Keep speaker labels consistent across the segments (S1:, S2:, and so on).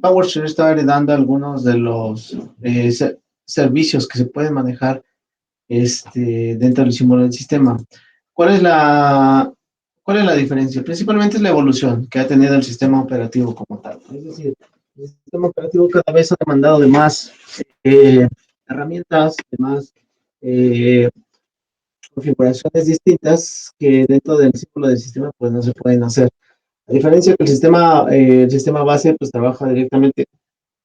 S1: PowerShell está heredando algunos de los servicios que se pueden manejar dentro del símbolo del sistema. ¿Cuál es cuál es la diferencia? Principalmente es la evolución que ha tenido el sistema operativo como tal. Es decir, el sistema operativo cada vez ha demandado de más herramientas, de más eh, configuraciones distintas que dentro del símbolo del sistema pues no se pueden hacer. A diferencia que el sistema base pues trabaja directamente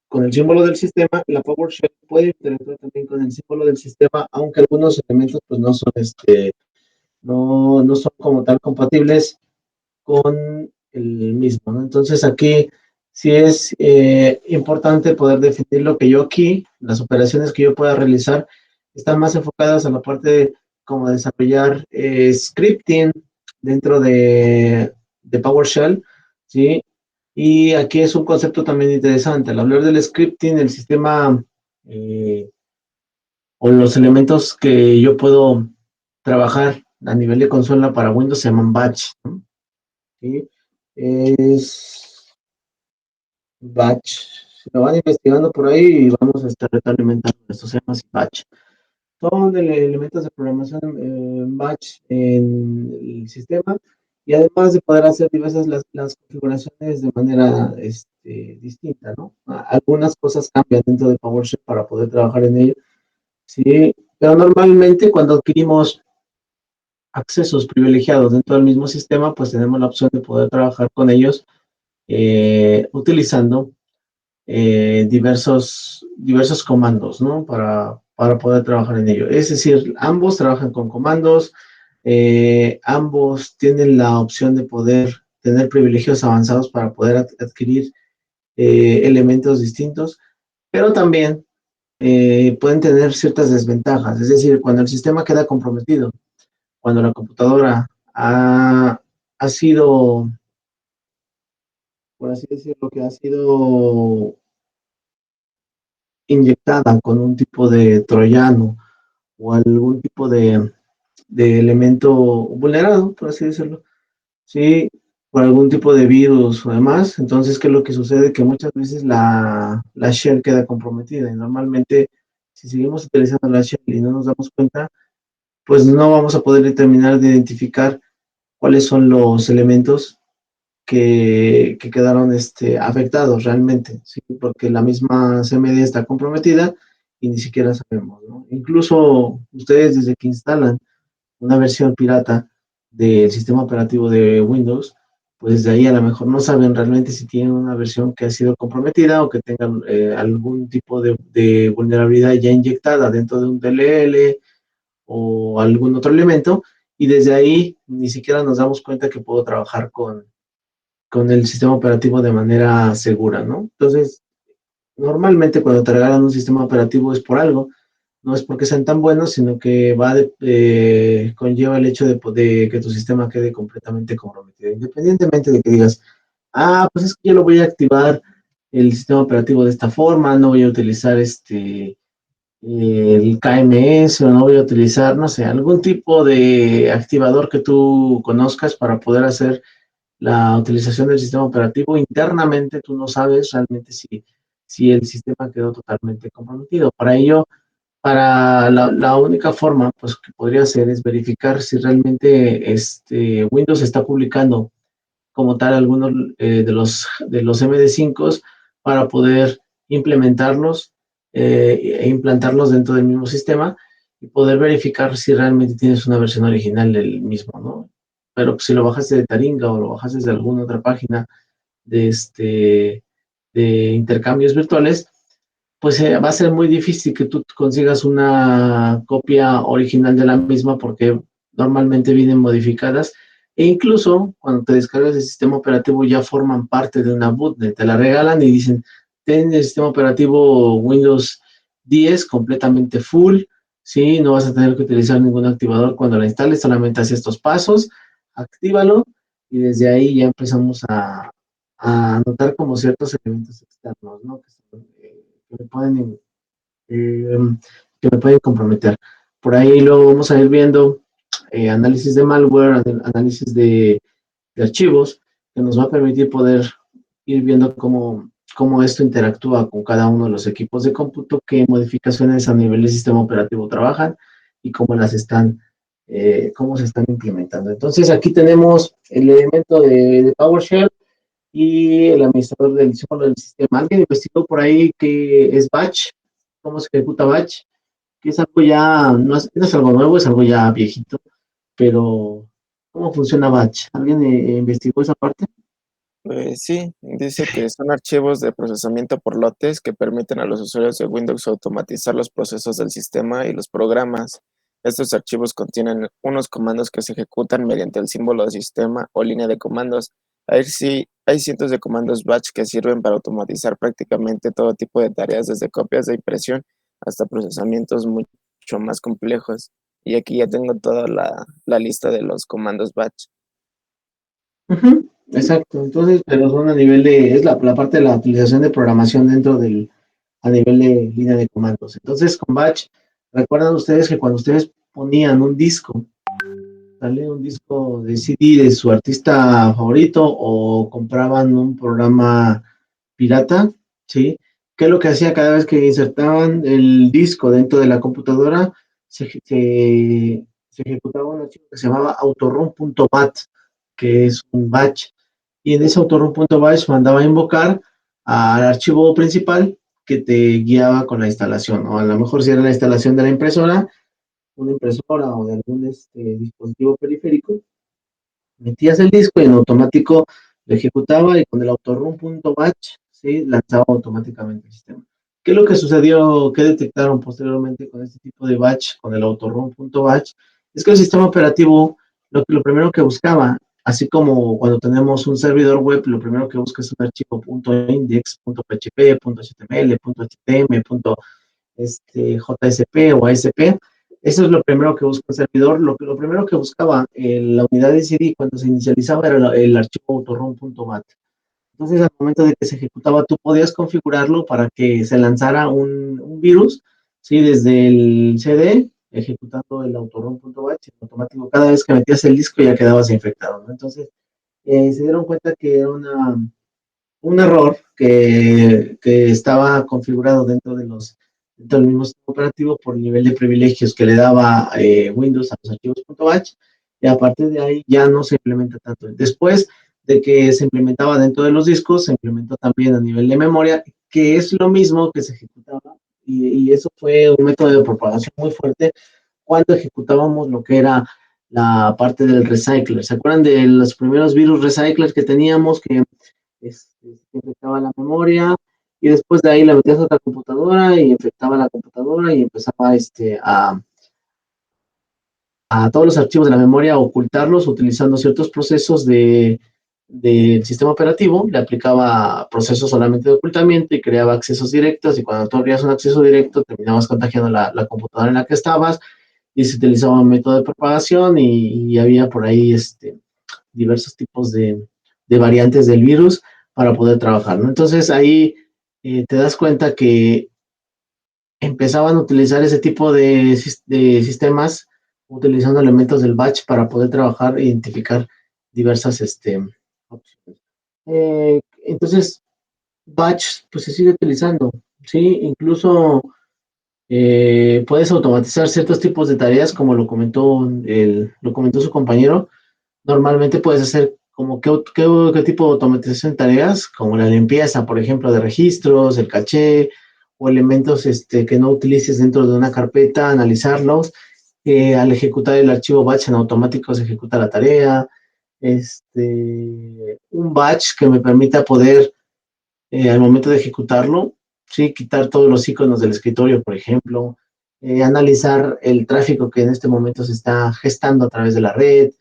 S1: con el símbolo del sistema, la PowerShell puede interactuar también con el símbolo del sistema, aunque algunos elementos pues no son no son como tal compatibles con el mismo, ¿no? Entonces aquí sí es importante poder definir lo que yo aquí, las operaciones que yo pueda realizar, están más enfocadas a la parte de como desarrollar scripting dentro de PowerShell, ¿sí? Y aquí es un concepto también interesante. Al hablar del scripting, el sistema eh, o los elementos que yo puedo trabajar a nivel de consola para Windows se llaman batch, ¿no? ¿Sí? Es batch. Si lo van investigando por ahí, vamos a estar retroalimentando esto, se llama así batch. Son elementos de programación batch en el sistema y además de poder hacer diversas las configuraciones de manera distinta, ¿no? Algunas cosas cambian dentro de PowerShell para poder trabajar en ello, sí, pero normalmente cuando adquirimos accesos privilegiados dentro del mismo sistema, pues tenemos la opción de poder trabajar con ellos utilizando diversos comandos, ¿no? Para poder trabajar en ello. Es decir, ambos trabajan con comandos, ambos tienen la opción de poder tener privilegios avanzados para poder adquirir elementos distintos, pero también pueden tener ciertas desventajas. Es decir, cuando el sistema queda comprometido, cuando la computadora ha sido, por así decirlo, que ha sido inyectada con un tipo de troyano o algún tipo de elemento vulnerado, por así decirlo, ¿sí? Por algún tipo de virus o demás. Entonces, ¿qué es lo que sucede? Que muchas veces la shell queda comprometida y normalmente si seguimos utilizando la shell y no nos damos cuenta, pues no vamos a poder determinar de identificar cuáles son los elementos que quedaron afectados realmente, ¿sí? Porque la misma CMD está comprometida y ni siquiera sabemos, ¿no? Incluso ustedes desde que instalan una versión pirata del sistema operativo de Windows, pues de ahí a lo mejor no saben realmente si tienen una versión que ha sido comprometida o que tengan algún tipo de vulnerabilidad ya inyectada dentro de un DLL o algún otro elemento, y desde ahí ni siquiera nos damos cuenta que puedo trabajar con el sistema operativo de manera segura, ¿no? Entonces, normalmente cuando te regalan un sistema operativo es por algo, no es porque sean tan buenos, sino que conlleva el hecho de que tu sistema quede completamente comprometido, independientemente de que digas, pues es que yo lo voy a activar el sistema operativo de esta forma, no voy a utilizar el KMS o no voy a utilizar, no sé, algún tipo de activador que tú conozcas para poder hacer la utilización del sistema operativo. Internamente tú no sabes realmente si el sistema quedó totalmente comprometido. Para ello, para la única forma pues, que podría ser es verificar si realmente Windows está publicando como tal algunos de los MD5 para poder implementarlos e implantarlos dentro del mismo sistema y poder verificar si realmente tienes una versión original del mismo, ¿no? Pero si lo bajaste de Taringa o lo bajaste de alguna otra página de, de intercambios virtuales, pues va a ser muy difícil que tú consigas una copia original de la misma porque normalmente vienen modificadas e incluso cuando te descargas el sistema operativo ya forman parte de una bootnet, te la regalan y dicen, ten el sistema operativo Windows 10 completamente full, ¿sí? No vas a tener que utilizar ningún activador cuando la instales, solamente haz estos pasos, actívalo y desde ahí ya empezamos a notar como ciertos elementos externos, ¿no? Que me pueden, eh, que me pueden comprometer. Por ahí luego vamos a ir viendo análisis de malware, análisis de archivos, que nos va a permitir poder ir viendo cómo esto interactúa con cada uno de los equipos de cómputo, qué modificaciones a nivel del sistema operativo trabajan y cómo se están implementando. Entonces aquí tenemos el elemento de PowerShell y el administrador del símbolo del sistema. Alguien investigó por ahí qué es Batch, cómo se ejecuta Batch, que es algo ya, no es algo nuevo, es algo ya viejito, pero ¿cómo funciona Batch? ¿Alguien investigó esa parte?
S2: Pues sí, dice que son archivos de procesamiento por lotes que permiten a los usuarios de Windows automatizar los procesos del sistema y los programas. Estos archivos contienen unos comandos que se ejecutan mediante el símbolo de sistema o línea de comandos. Ahí sí, hay cientos de comandos batch que sirven para automatizar prácticamente todo tipo de tareas, desde copias de impresión hasta procesamientos mucho más complejos. Y aquí ya tengo toda la lista de los comandos batch.
S1: Ujú, exacto, entonces, pero son a nivel es la parte de la utilización de programación a nivel de línea de comandos. Entonces, con Batch, recuerdan ustedes que cuando ustedes ponían un disco, ¿sale? Un disco de CD de su artista favorito o compraban un programa pirata, ¿sí? ¿Qué es lo que hacía cada vez que insertaban el disco dentro de la computadora? Se ejecutaba un archivo que se llamaba autorun.bat, que es un batch. Y en ese autorun.batch mandaba a invocar al archivo principal que te guiaba con la instalación, o a lo mejor si era la instalación de la impresora, una impresora o de algún dispositivo periférico, metías el disco y en automático lo ejecutaba y con el autorun.batch, ¿sí? Lanzaba automáticamente el sistema. ¿Qué es lo que sucedió? ¿Qué detectaron posteriormente con este tipo de batch, con el autorun.batch? Es que el sistema operativo lo primero que buscaba, así como cuando tenemos un servidor web, lo primero que busca es un archivo .index, .php, .html, .htm, JSP o ASP. Eso es lo primero que busca el servidor. Lo primero que buscaba la unidad de CD cuando se inicializaba era el archivo autorun.bat. Entonces, al momento de que se ejecutaba, tú podías configurarlo para que se lanzara un virus, ¿sí? Desde el CD, ejecutando el autorun.bat, en automático, cada vez que metías el disco ya quedabas infectado, ¿no? Entonces, se dieron cuenta que era un error que estaba configurado dentro del mismo sistema operativo por el nivel de privilegios que le daba Windows a los archivos .batch, y a partir de ahí ya no se implementa tanto. Después de que se implementaba dentro de los discos, se implementó también a nivel de memoria, que es lo mismo que se ejecutaba, y eso fue un método de propagación muy fuerte cuando ejecutábamos lo que era la parte del recycler. ¿Se acuerdan de los primeros virus recyclers que teníamos, que infectaba la memoria, y después de ahí la metías a otra computadora y infectaba la computadora y empezaba a todos los archivos de la memoria a ocultarlos utilizando ciertos procesos del sistema operativo, le aplicaba procesos solamente de ocultamiento y creaba accesos directos, y cuando tú abrías un acceso directo terminabas contagiando la computadora en la que estabas, y se utilizaba un método de propagación, y había por ahí diversos tipos de variantes del virus para poder trabajar, ¿no? Entonces ahí te das cuenta que empezaban a utilizar ese tipo de sistemas utilizando elementos del batch para poder trabajar e identificar diversas opciones. Entonces, batch pues se sigue utilizando, ¿sí? Incluso puedes automatizar ciertos tipos de tareas, como lo comentó su compañero. Normalmente puedes hacer como qué tipo de automatización de tareas, como la limpieza, por ejemplo, de registros, el caché, o elementos que no utilices dentro de una carpeta, analizarlos. Al ejecutar el archivo batch en automático se ejecuta la tarea. Un batch que me permita poder, al momento de ejecutarlo, sí, quitar todos los iconos del escritorio, por ejemplo, analizar el tráfico que en este momento se está gestando a través de la red,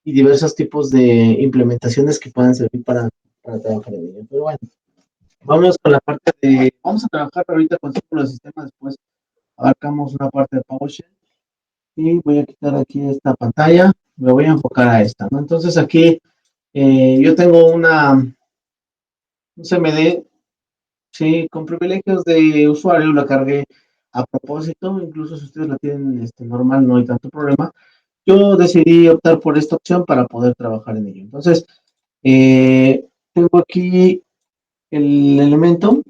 S1: y diversos tipos de implementaciones que puedan servir para trabajar en ello. Pero bueno, vamos a trabajar ahorita con los sistemas, después abarcamos una parte de PowerShell, y voy a quitar aquí esta pantalla, me voy a enfocar a esta, ¿no? Entonces aquí yo tengo un CMD, sí, con privilegios de usuario, la cargué a propósito, incluso si ustedes la tienen normal, no hay tanto problema. Yo decidí optar por esta opción para poder trabajar en ello. Entonces, tengo aquí el elemento,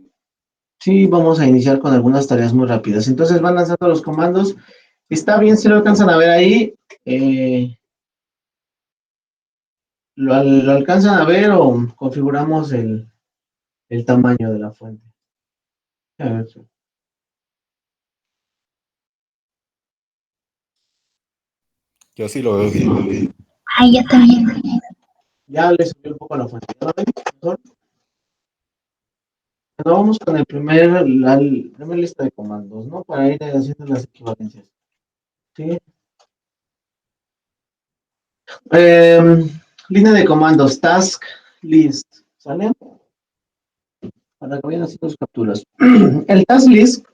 S1: sí, vamos a iniciar con algunas tareas muy rápidas. Entonces van lanzando los comandos. Está bien si lo alcanzan a ver ahí. ¿Lo alcanzan a ver o configuramos el tamaño de la fuente? A ver,
S3: Yo sí lo veo bien.
S4: Ay, ya también.
S1: ya le subí un poco a la fuente. ¿Ya lo ven? ¿Mejor? Bueno, vamos con la primera lista de comandos, ¿no? Para ir haciendo las equivalencias. ¿Sí? Línea de comandos, task list, ¿sale? Para que vayan haciendo sus capturas. El task list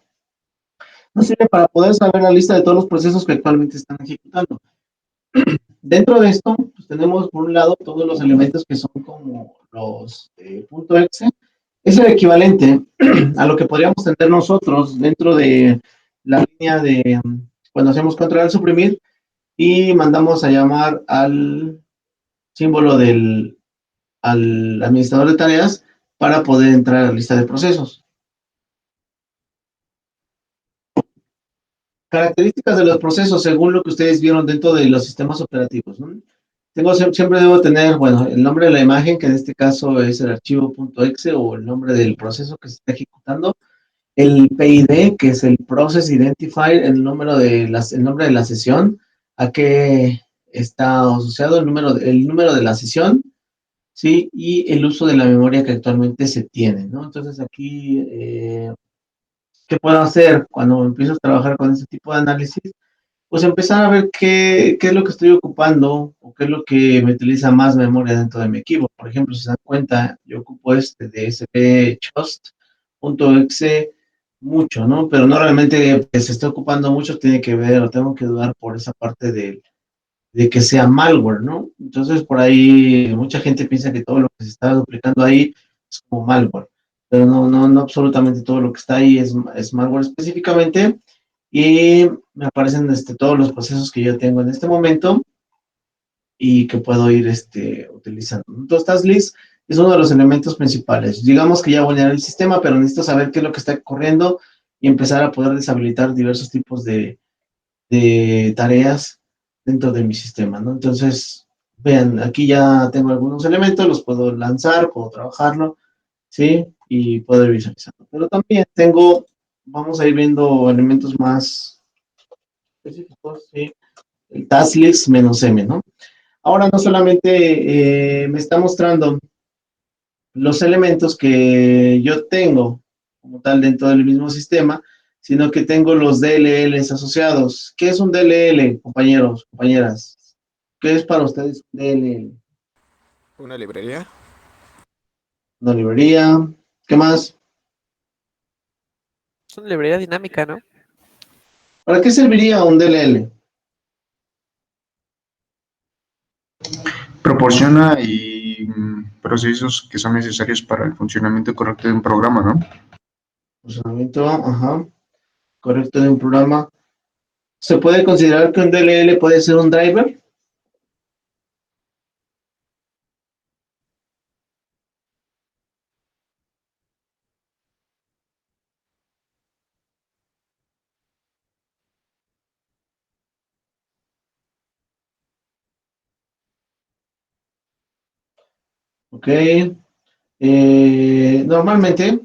S1: nos sirve para poder saber la lista de todos los procesos que actualmente están ejecutando. Dentro de esto, pues tenemos por un lado todos los elementos que son como los .exe. Es el equivalente a lo que podríamos tener nosotros dentro de la línea de cuando hacemos control al suprimir y mandamos a llamar al símbolo al administrador de tareas para poder entrar a la lista de procesos. Características de los procesos según lo que ustedes vieron dentro de los sistemas operativos, ¿no? Siempre debo tener, bueno, el nombre de la imagen, que en este caso es el archivo .exe o el nombre del proceso que se está ejecutando, el PID, que es el Process Identifier, el nombre de la sesión, a qué está asociado el número de la sesión, ¿sí? Y el uso de la memoria que actualmente se tiene, ¿no? Entonces aquí, ¿qué puedo hacer cuando empiezo a trabajar con este tipo de análisis? Pues empezar a ver qué es lo que estoy ocupando o qué es lo que me utiliza más memoria dentro de mi equipo. Por ejemplo, si se dan cuenta, yo ocupo este de spchost.exe mucho, ¿no? Pero no realmente que se esté ocupando mucho, tiene que ver o tengo que dudar por esa parte de que sea malware, ¿no? Entonces, por ahí mucha gente piensa que todo lo que se está duplicando ahí es como malware, pero no absolutamente todo lo que está ahí es malware específicamente y me aparecen todos los procesos que yo tengo en este momento y que puedo ir utilizando. Entonces, TaskList es uno de los elementos principales. Digamos que ya voy a llenar el sistema, pero necesito saber qué es lo que está corriendo y empezar a poder deshabilitar diversos tipos de tareas dentro de mi sistema, ¿no? Entonces, vean, aquí ya tengo algunos elementos, los puedo lanzar, puedo trabajarlo, ¿sí? Y puedo ir visualizando. Pero también vamos a ir viendo elementos más específicos, ¿sí? El task list menos M, ¿no? Ahora no solamente me está mostrando los elementos que yo tengo como tal dentro del mismo sistema, sino que tengo los DLLs asociados. ¿Qué es un DLL, compañeros, compañeras? ¿Qué es para ustedes un DLL?
S3: ¿Una librería?
S1: Una librería. ¿Qué más?
S5: Es una librería dinámica, ¿no?
S1: ¿Para qué serviría un DLL?
S6: Proporciona procesos que son necesarios para el funcionamiento correcto de un programa, ¿no?
S1: Funcionamiento, ajá, correcto de un programa. ¿Se puede considerar que un DLL puede ser un driver? Ok. Normalmente,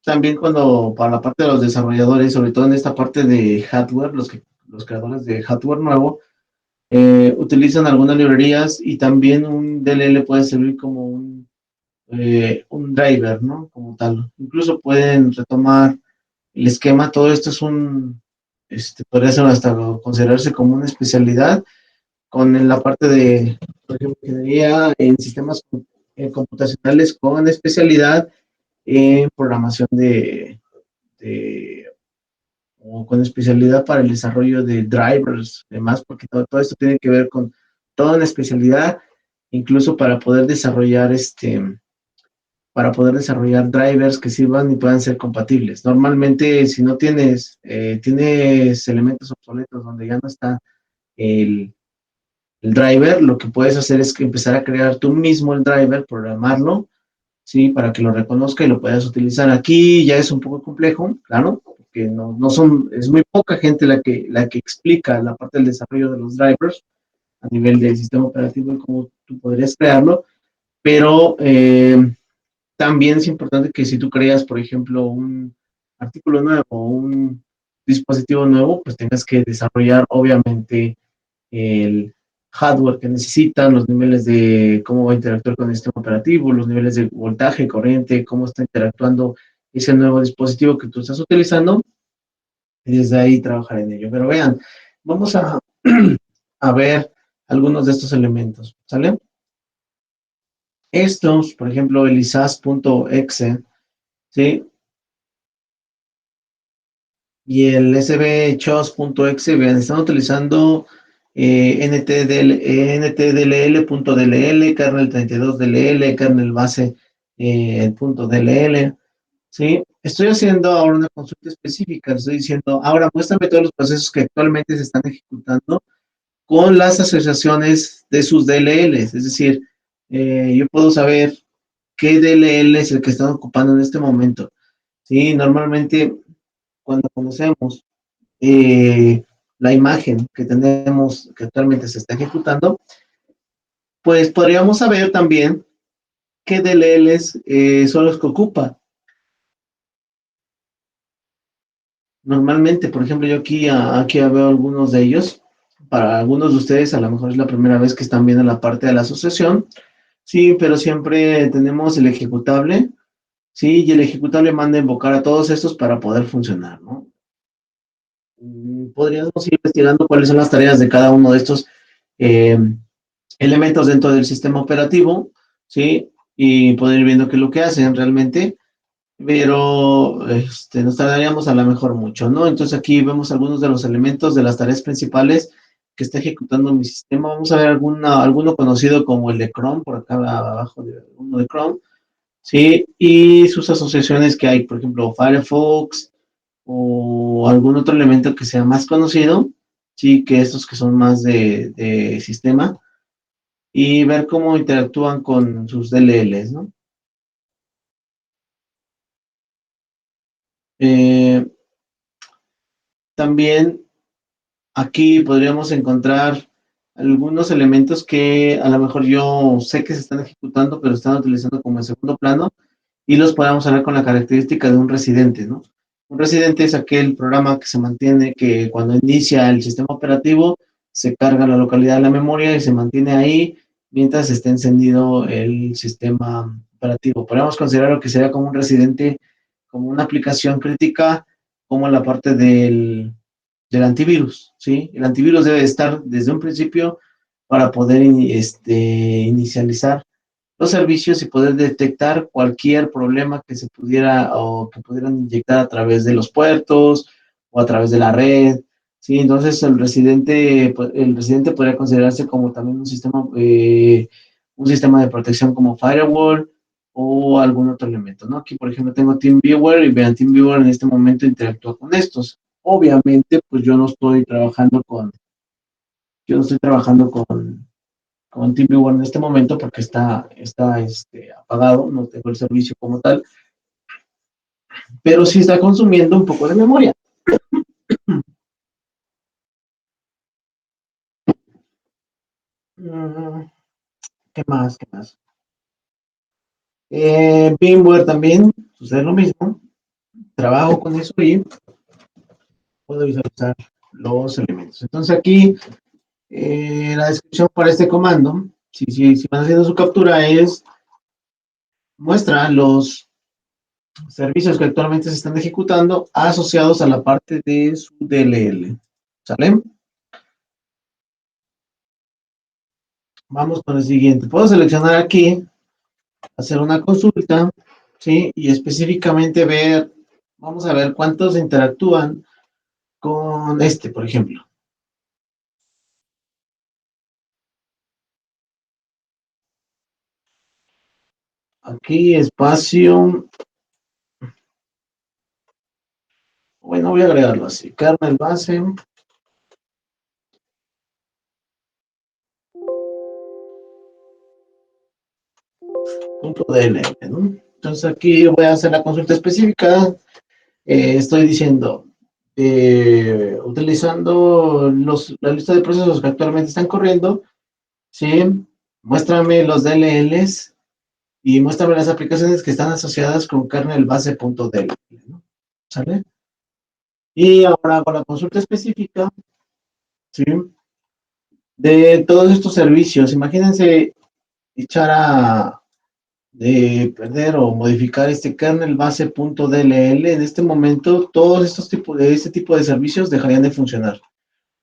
S1: también para la parte de los desarrolladores, sobre todo en esta parte de hardware, los creadores de hardware nuevo, utilizan algunas librerías y también un DLL puede servir como un driver, ¿no? Como tal. Incluso pueden retomar el esquema. Todo esto podría ser hasta considerarse como una especialidad con la parte de, por ejemplo, ingeniería en sistemas computacionales con especialidad en programación de o con especialidad para el desarrollo de drivers, demás, porque todo esto tiene que ver con toda una especialidad, incluso para poder desarrollar drivers que sirvan y puedan ser compatibles. Normalmente, si no tienes elementos obsoletos donde ya no está el, el driver, lo que puedes hacer es que empezar a crear tú mismo el driver, programarlo ¿sí? Para que lo reconozca y lo puedas utilizar. Aquí ya es un poco complejo, claro, porque es muy poca gente la que explica la parte del desarrollo de los drivers a nivel del sistema operativo y cómo tú podrías crearlo, pero también es importante que si tú creas, por ejemplo, un artículo nuevo o un dispositivo nuevo, pues tengas que desarrollar, obviamente, el hardware que necesitan, los niveles de cómo va a interactuar con el sistema operativo, los niveles de voltaje, corriente, cómo está interactuando ese nuevo dispositivo que tú estás utilizando, y desde ahí trabajar en ello. Pero vean, vamos a ver algunos de estos elementos, ¿sale? Estos, por ejemplo, el ISAS.exe, ¿sí? Y el sbchos.exe, vean, están utilizando ntdll.dll, kernel 32dll, kernel base .dll, ¿sí? Estoy haciendo ahora una consulta específica, estoy diciendo, ahora muéstrame todos los procesos que actualmente se están ejecutando con las asociaciones de sus DLLs, es decir, yo puedo saber qué DLL es el que están ocupando en este momento, ¿sí? Normalmente, cuando conocemos la imagen que tenemos, que actualmente se está ejecutando, pues podríamos saber también qué DLLs son los que ocupa. Normalmente, por ejemplo, yo aquí veo algunos de ellos. Para algunos de ustedes, a lo mejor es la primera vez que están viendo la parte de la asociación. Sí, pero siempre tenemos el ejecutable. Sí, y el ejecutable manda a invocar a todos estos para poder funcionar, ¿no? Podríamos ir investigando cuáles son las tareas de cada uno de estos eh, elementos dentro del sistema operativo, ¿sí? Y poder ir viendo qué es lo que hacen realmente, pero nos tardaríamos a lo mejor mucho, ¿no? Entonces aquí vemos algunos de los elementos de las tareas principales que está ejecutando mi sistema. Vamos a ver alguno conocido como el de Chrome, por acá abajo de uno de Chrome, ¿sí? Y sus asociaciones que hay, por ejemplo, Firefox o algún otro elemento que sea más conocido, sí, que estos que son más de sistema, y ver cómo interactúan con sus DLLs, ¿no? Eh, También aquí podríamos encontrar algunos elementos que a lo mejor yo sé que se están ejecutando, pero están utilizando como en segundo plano, y los podemos hablar con la característica de un residente, ¿no? Un residente es aquel programa que se mantiene, que cuando inicia el sistema operativo, se carga la localidad de la memoria y se mantiene ahí mientras esté encendido el sistema operativo. Podemos considerar lo que sería como un residente, como una aplicación crítica, como la parte del antivirus, ¿sí? El antivirus debe estar desde un principio para poder inicializar los servicios y poder detectar cualquier problema que se pudiera o que pudieran inyectar a través de los puertos o a través de la red, ¿sí? Entonces el residente podría considerarse como también un sistema de protección como firewall o algún otro elemento, ¿no? Aquí, por ejemplo, tengo TeamViewer y vean, TeamViewer en este momento interactúa con estos. Obviamente, pues yo no estoy trabajando con TeamViewer en este momento porque está apagado, no tengo el servicio como tal, pero sí está consumiendo un poco de memoria. ¿Qué más? ¿Qué más? VMware también sucede lo mismo. Trabajo con eso y puedo visualizar los elementos. Entonces aquí la descripción para este comando, si van haciendo su captura, muestra los servicios que actualmente se están ejecutando asociados a la parte de su DLL. ¿Sale? Vamos con el siguiente. Puedo seleccionar aquí, hacer una consulta, ¿sí? Y específicamente vamos a ver cuántos interactúan con por ejemplo. Aquí espacio, bueno, voy a agregarlo así, kernel base, .dll, ¿no? Entonces aquí voy a hacer la consulta específica. Estoy diciendo, utilizando la lista de procesos que actualmente están corriendo, ¿sí? Muéstrame los DLLs y muéstrame las aplicaciones que están asociadas con kernel base.dll, ¿no? ¿Sale? Y ahora hago la consulta específica, ¿sí? De todos estos servicios. Imagínense echar de perder o modificar este kernel base.dll. En este momento, todos estos tipos de este tipo de servicios dejarían de funcionar,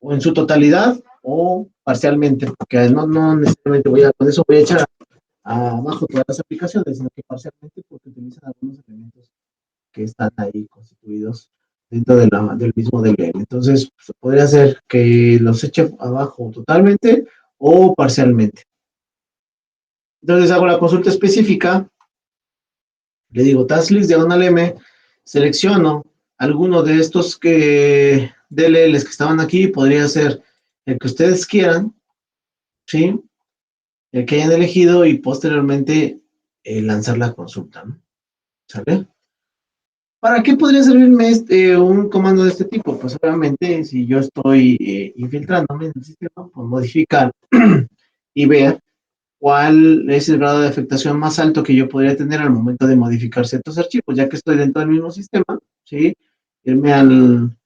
S1: o en su totalidad o parcialmente, porque no necesariamente con eso voy a echar abajo todas las aplicaciones, sino que parcialmente porque utilizan algunos elementos que están ahí constituidos dentro del mismo DLL. Entonces, podría ser que los eche abajo totalmente o parcialmente. Entonces hago la consulta específica, le digo tasklist diagonal M, selecciono alguno de estos DLLs que estaban aquí, podría ser el que ustedes quieran, ¿sí? El que hayan elegido y posteriormente lanzar la consulta, ¿no? ¿Sale? ¿Para qué podría servirme un comando de este tipo? Pues obviamente si yo estoy infiltrándome en el sistema, pues modificar y ver cuál es el grado de afectación más alto que yo podría tener al momento de modificar ciertos archivos, ya que estoy dentro del mismo sistema, ¿sí? Irme al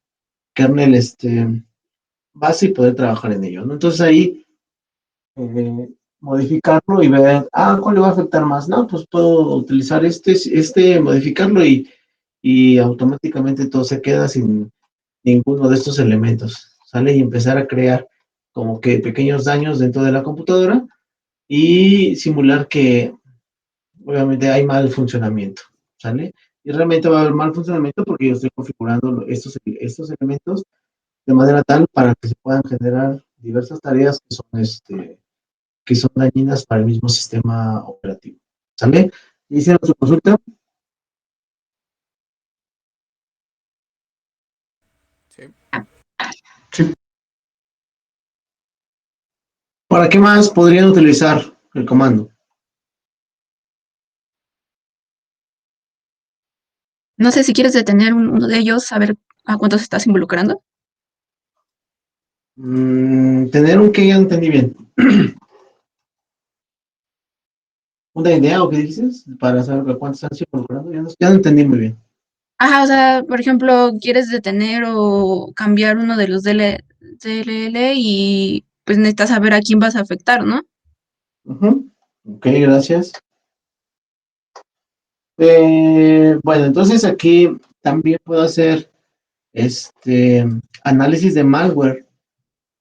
S1: kernel base y poder trabajar en ello, ¿no? Entonces ahí modificarlo y ver, ¿cuál le va a afectar más? No, pues puedo utilizar modificarlo y automáticamente todo se queda sin ninguno de estos elementos, ¿sale? Y empezar a crear como que pequeños daños dentro de la computadora y simular que obviamente hay mal funcionamiento, ¿sale? Y realmente va a haber mal funcionamiento porque yo estoy configurando estos elementos de manera tal para que se puedan generar diversas tareas que son dañinas para el mismo sistema operativo, ¿sale? ¿Hicieron su consulta?
S3: Sí.
S6: Sí,
S1: ¿Para qué más podrían utilizar el comando?
S4: No sé si quieres detener uno de ellos, saber a cuántos estás involucrando.
S1: Tener un que ya entendí bien. ¿Una idea o qué dices? Para saber a cuántos están involucrando. Ya no entendí muy bien.
S4: Ajá, o sea, por ejemplo, quieres detener o cambiar uno de los DLL y pues necesitas saber a quién vas a afectar, ¿no?
S1: Ok, gracias. Bueno, entonces aquí también puedo hacer análisis de malware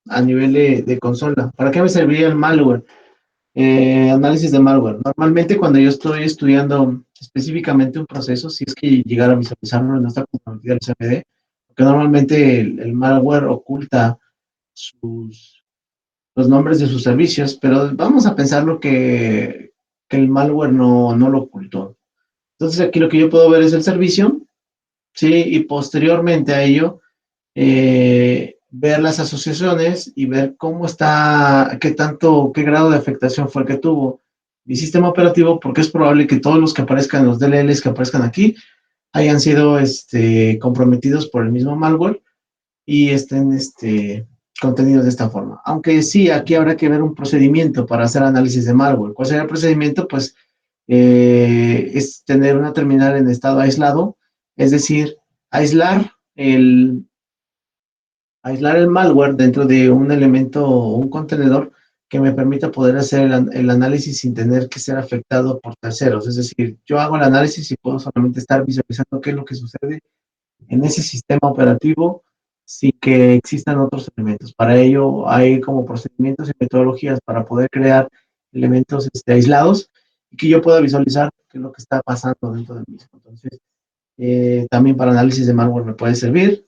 S1: a nivel de consola. ¿Para qué me serviría el malware? Análisis de malware. Normalmente cuando yo estoy estudiando específicamente un proceso, si es que llegara a visualizarlo, no está comprometido el CMD, porque normalmente el malware oculta los nombres de sus servicios, pero vamos a pensarlo que el malware no lo ocultó. Entonces aquí lo que yo puedo ver es el servicio, ¿sí? Y posteriormente a ello, ver las asociaciones y ver cómo está, qué grado de afectación fue el que tuvo mi sistema operativo, porque es probable que todos los que aparezcan, los DLLs que aparezcan aquí, hayan sido comprometidos por el mismo malware y estén contenidos de esta forma. Aunque sí, aquí habrá que ver un procedimiento para hacer análisis de malware. ¿Cuál sería el procedimiento? Pues es tener una terminal en estado aislado, es decir, aislar el malware dentro de un elemento o un contenedor que me permita poder hacer el análisis sin tener que ser afectado por terceros. Es decir, yo hago el análisis y puedo solamente estar visualizando qué es lo que sucede en ese sistema operativo sin que existan otros elementos. Para ello hay como procedimientos y metodologías para poder crear elementos aislados y que yo pueda visualizar qué es lo que está pasando dentro del mismo. Entonces, también para análisis de malware me puede servir,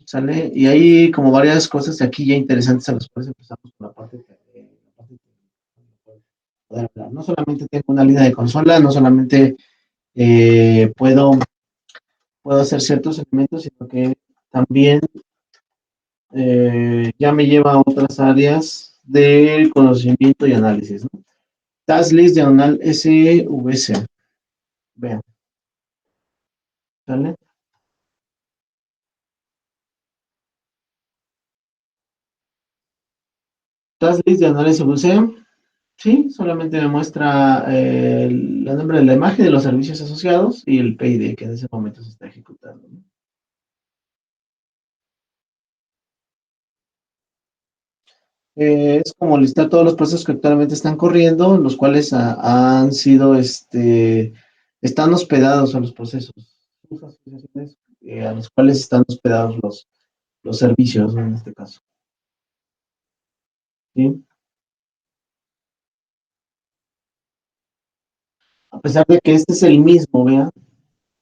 S1: ¿sale? Y hay como varias cosas de aquí ya interesantes a las cuales empezamos con la parte de poder hablar. No solamente tengo una línea de consola, no solamente puedo hacer ciertos elementos, sino que también ya me lleva a otras áreas del conocimiento y análisis, ¿no? task list diagonal SVC. Vean, ¿sale? Task list diagonal SVC. Sí, solamente me muestra el nombre de la imagen de los servicios asociados y el PID que en ese momento se está ejecutando, ¿no? Es como listar todos los procesos que actualmente están corriendo, los cuales han sido, están hospedados a los procesos, asociaciones, a los cuales están hospedados los servicios, ¿no? En este caso. ¿Sí? A pesar de que este es el mismo, vean,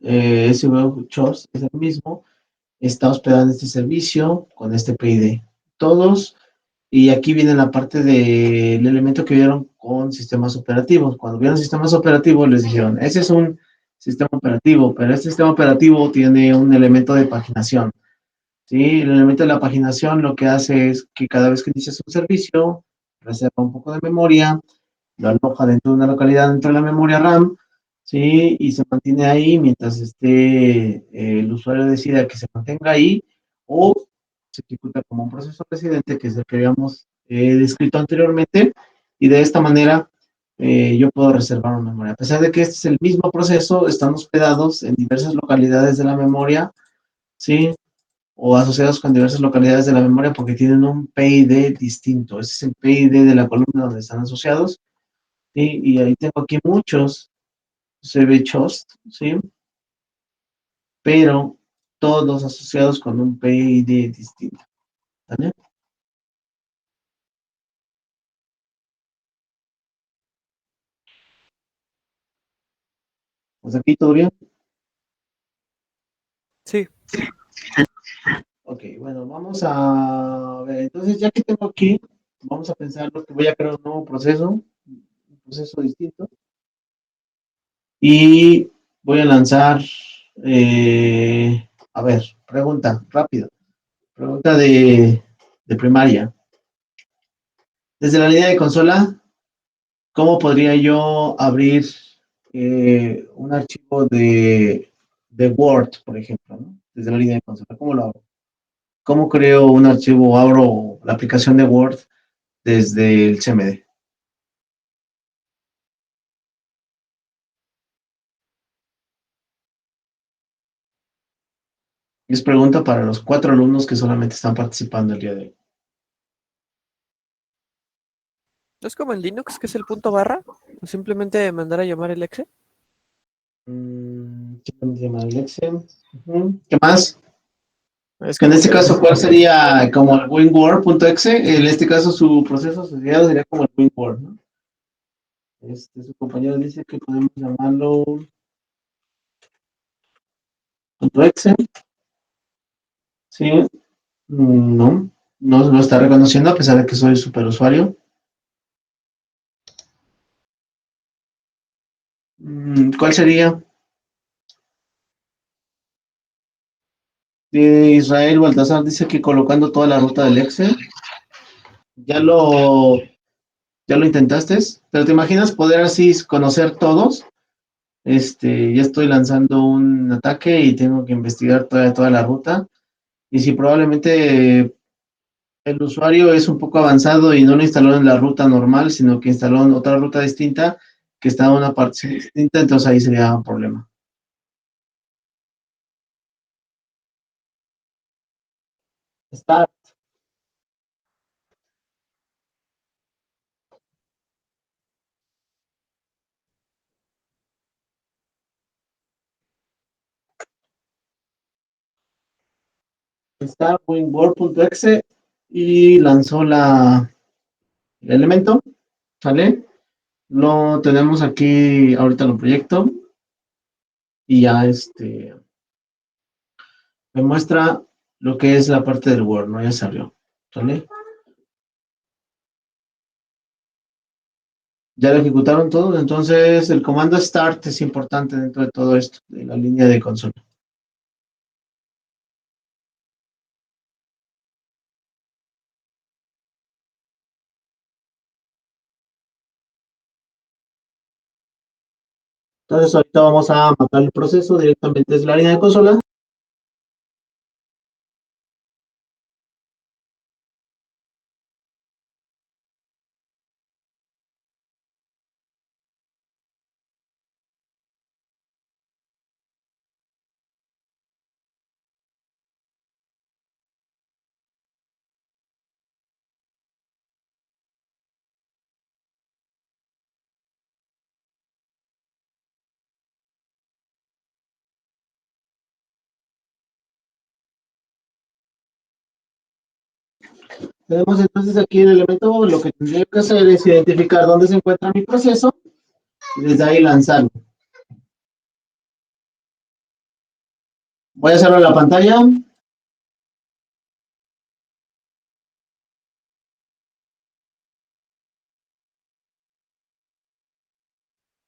S1: SVO Chores es el mismo, está hospedado en este servicio con este PID. Todos, y aquí viene la parte del elemento que vieron con sistemas operativos. Cuando vieron sistemas operativos les dijeron, ese es un sistema operativo, pero este sistema operativo tiene un elemento de paginación. ¿Sí? El elemento de la paginación lo que hace es que cada vez que inicias un servicio, reserva un poco de memoria, lo aloja dentro de una localidad dentro de la memoria RAM, ¿sí? Y se mantiene ahí mientras el usuario decida que se mantenga ahí o se ejecuta como un proceso precedente, que es el que habíamos descrito anteriormente, y de esta manera yo puedo reservar una memoria. A pesar de que este es el mismo proceso, están hospedados en diversas localidades de la memoria, ¿sí? O asociados con diversas localidades de la memoria porque tienen un PID distinto. Ese es el PID de la columna donde están asociados. ¿Sí? Y ahí tengo aquí muchos CVChost, ¿sí? Pero todos asociados con un PID distinto. ¿Vale? Pues aquí todo bien.
S5: Sí.
S1: Ok, bueno, vamos a ver. Entonces, ya que tengo aquí, vamos a pensar que voy a crear un nuevo proceso, un proceso distinto. Y voy a lanzar, a ver, pregunta, rápido. Pregunta de primaria. Desde la línea de consola, ¿cómo podría yo abrir un archivo de Word, por ejemplo, ¿no? Desde la línea de consola, ¿cómo lo hago? ¿Cómo creo un archivo, abro la aplicación de Word desde el CMD? Es pregunta para los 4 alumnos que solamente están participando el día de hoy.
S5: ¿No es como en Linux, que es el punto barra? ¿O simplemente mandar a llamar el exe?
S1: ¿Qué se llama el Excel? ¿Qué más?
S2: Es
S1: En
S2: como
S1: este
S2: que
S1: caso, ¿cuál sería como el WinWord.exe? En este caso, su proceso asociado sería como el WinWord, ¿no? Su compañero dice que podemos llamarlo .exe. Sí, no lo está reconociendo a pesar de que soy superusuario. ¿Cuál sería? Israel Baltasar dice que colocando toda la ruta del Excel. ¿Ya ya lo intentaste? ¿Pero te imaginas poder así conocer todos? Ya estoy lanzando un ataque y tengo que investigar toda la ruta. Y si probablemente el usuario es un poco avanzado y no lo instaló en la ruta normal, sino que instaló en otra ruta distinta, que está en una parte distinta, entonces ahí sería un problema. Start. Está winboard.exe y lanzó el elemento, ¿sale? Lo tenemos aquí, ahorita lo proyecto y ya me muestra lo que es la parte del Word, ¿no? Ya salió, ¿sale? Ya lo ejecutaron todo, entonces el comando start es importante dentro de todo esto, de la línea de consola. Entonces ahorita vamos a matar el proceso directamente desde la línea de consola. Tenemos entonces aquí el elemento, lo que tendría que hacer es identificar dónde se encuentra mi proceso y desde ahí lanzarlo. Voy a hacerlo en la pantalla.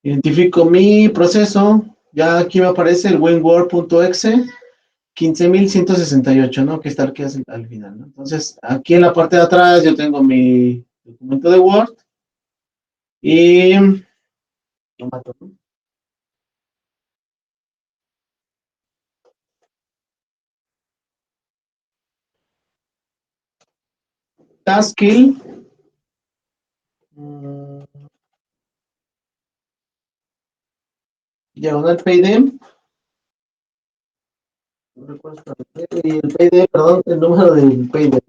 S1: Identifico mi proceso. Ya aquí me aparece el winword.exe 15.168, ¿no? Que está aquí al final, ¿no? Entonces, aquí en la parte de atrás yo tengo mi documento de Word y lo mato, ¿no? Taskill. Diagonal PD. No recuerdo el PD, perdón, el número del PD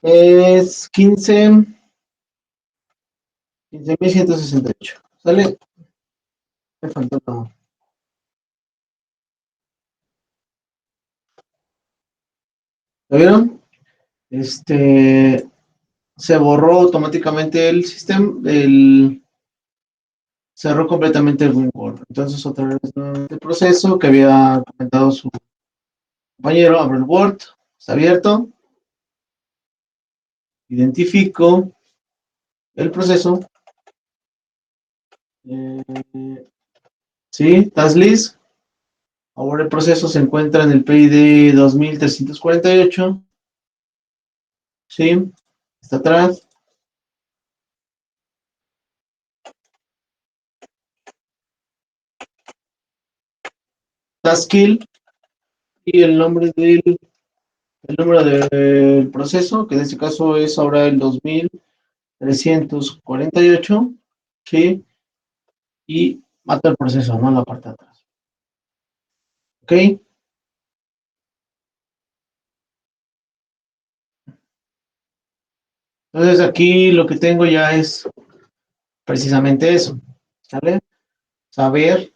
S1: es 15.168. ¿Sale? Me faltó todo. ¿Lo vieron? Se borró automáticamente el sistema, cerró completamente el WinWord. Entonces, otra vez nuevamente el proceso que había comentado su compañero, abro el Word, está abierto, identifico el proceso, sí, task list. Ahora el proceso se encuentra en el PID 2348, sí, está atrás. Taskill y el nombre el número del proceso, que en este caso es ahora el 2348, sí, y mata el proceso, ¿no? En la parte de atrás. ¿Ok? Entonces aquí lo que tengo ya es precisamente eso, ¿sale? Saber,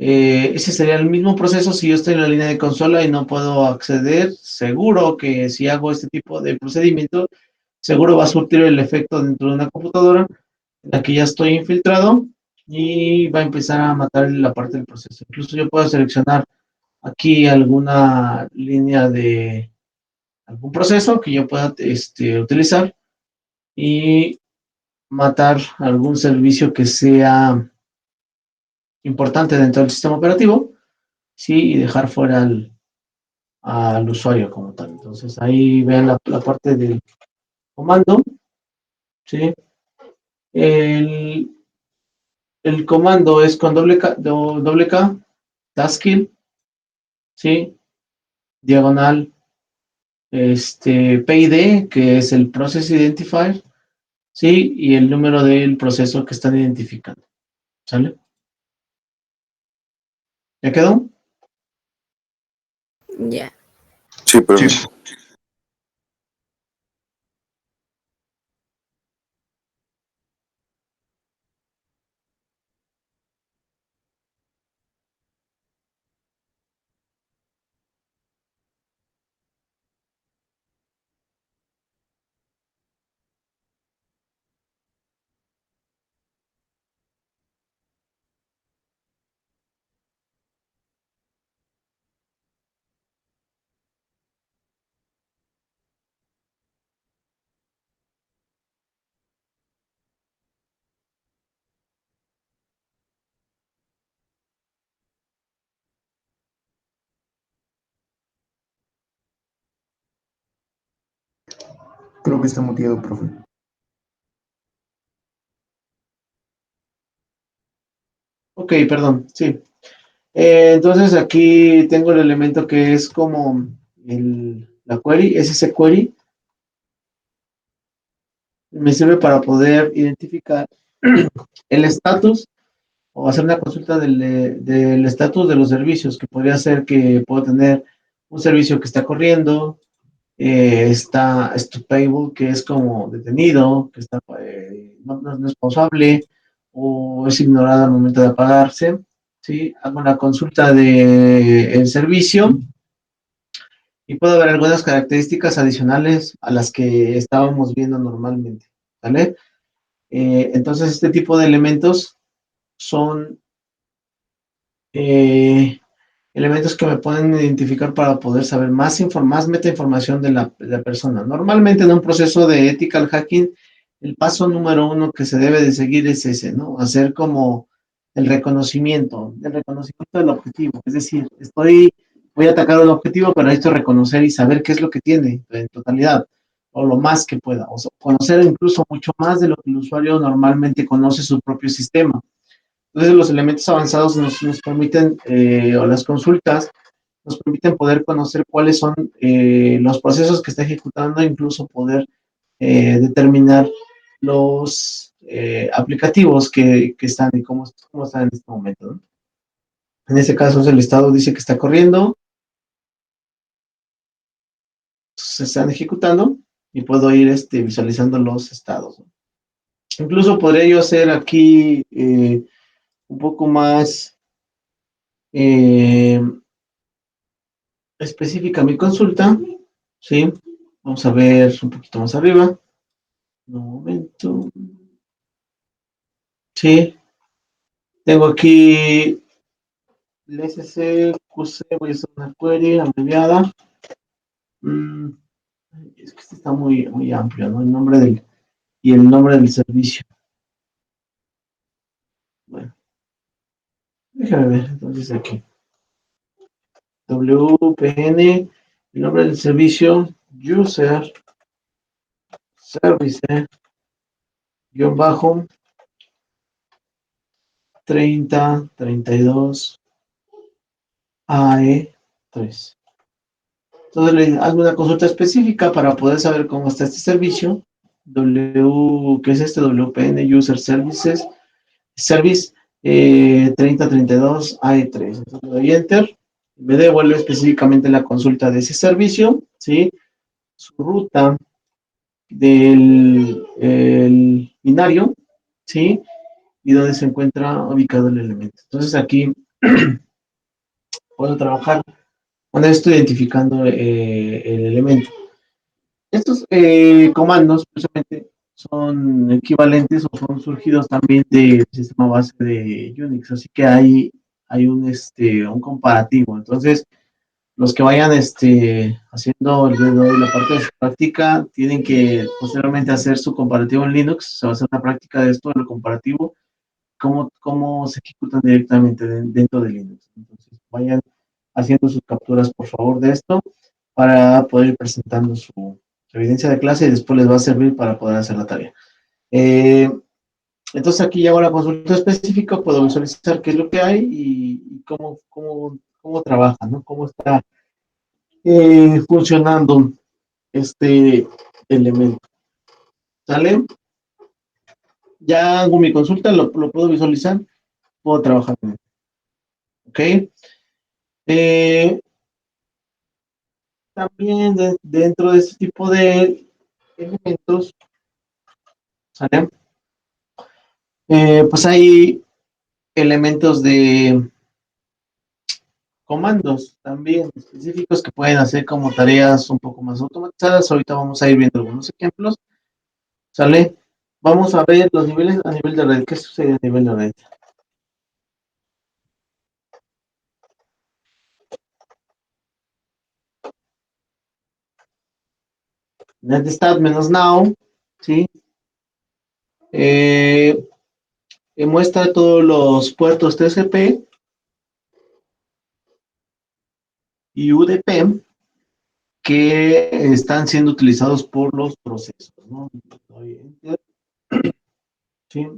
S1: ese sería el mismo proceso si yo estoy en la línea de consola y no puedo acceder, seguro que si hago este tipo de procedimiento, seguro va a surtir el efecto dentro de una computadora en la que ya estoy infiltrado y va a empezar a matar la parte del proceso. Incluso yo puedo seleccionar aquí alguna línea de algún proceso que yo pueda utilizar y matar algún servicio que sea importante dentro del sistema operativo, sí, y dejar fuera al usuario como tal. Entonces ahí vean la parte del comando, sí. El, el comando es con doble K, taskill, sí, diagonal, PID, que es el process identifier, sí, y el número del proceso que están identificando, ¿sale? ¿Ya quedó?
S7: Ya.
S2: Sí, profe.
S6: Sí. Creo que está muteado, profe.
S1: Ok, Ok, perdón, sí. Entonces aquí tengo el elemento que es como la query, SS query, me sirve para poder identificar el estatus o hacer una consulta del estatus de los servicios, que podría ser que puedo tener un servicio que está corriendo, está stoppable, que es como detenido, que está, no es pausable o es ignorado al momento de apagarse. ¿Sí? Hago una consulta del servicio y puedo ver algunas características adicionales a las que estábamos viendo normalmente. ¿Vale? Entonces, este tipo de elementos son elementos que me pueden identificar para poder saber más metainformación de la persona. Normalmente en un proceso de ethical hacking, el paso número uno que se debe de seguir es ese, ¿no? Hacer como el reconocimiento del objetivo. Es decir, voy a atacar un objetivo, pero necesito reconocer y saber qué es lo que tiene en totalidad, o lo más que pueda, o sea, conocer incluso mucho más de lo que el usuario normalmente conoce su propio sistema. Entonces, los elementos avanzados nos permiten, o las consultas, nos permiten poder conocer cuáles son los procesos que está ejecutando, incluso poder determinar los aplicativos que están y cómo están en este momento, ¿no? En este caso, el estado dice que está corriendo, se están ejecutando y puedo ir visualizando los estados, ¿no? Incluso podría yo hacer aquí un poco más específica mi consulta, ¿sí? Vamos a ver un poquito más arriba. Un momento. Sí, tengo aquí el SCQC, voy a hacer una query abreviada. Es que este está muy amplio, ¿no? El nombre del servicio. Bueno, déjame ver, entonces aquí. WPN, el nombre del servicio, user, service, guión bajo, 3032 AE3. Entonces le hago una consulta específica para poder saber cómo está este servicio. ¿Qué es este? WPN User Services, Service 3032 AE3. Entonces le doy Enter. Me devuelve específicamente la consulta de ese servicio, ¿sí? Su ruta del binario, ¿sí? Y dónde se encuentra ubicado el elemento. Entonces aquí puedo trabajar con esto identificando el elemento. Estos comandos precisamente son equivalentes o son surgidos también del sistema base de Unix, así que hay un comparativo. Entonces, los que vayan haciendo el día de hoy la parte de su práctica tienen que posteriormente hacer su comparativo en Linux. Se va a hacer una práctica de esto, el comparativo, cómo se ejecutan directamente dentro de Linux. Entonces, vayan haciendo sus capturas, por favor, de esto para poder ir presentando su evidencia de clase y después les va a servir para poder hacer la tarea. Entonces aquí ya hago la consulta específica, puedo visualizar qué es lo que hay y cómo trabaja, ¿no? Cómo está funcionando este elemento. ¿Sale? Ya hago mi consulta, lo puedo visualizar, puedo trabajar con él. ¿Ok? También dentro de este tipo de elementos, ¿sale? Pues hay elementos de comandos también específicos que pueden hacer como tareas un poco más automatizadas. Ahorita vamos a ir viendo algunos ejemplos. ¿Sale? Vamos a ver los niveles a nivel de red. ¿Qué sucede a nivel de red? Netstat menos now, ¿sí? Muestra todos los puertos TCP y UDP que están siendo utilizados por los procesos, ¿no? ¿Sí?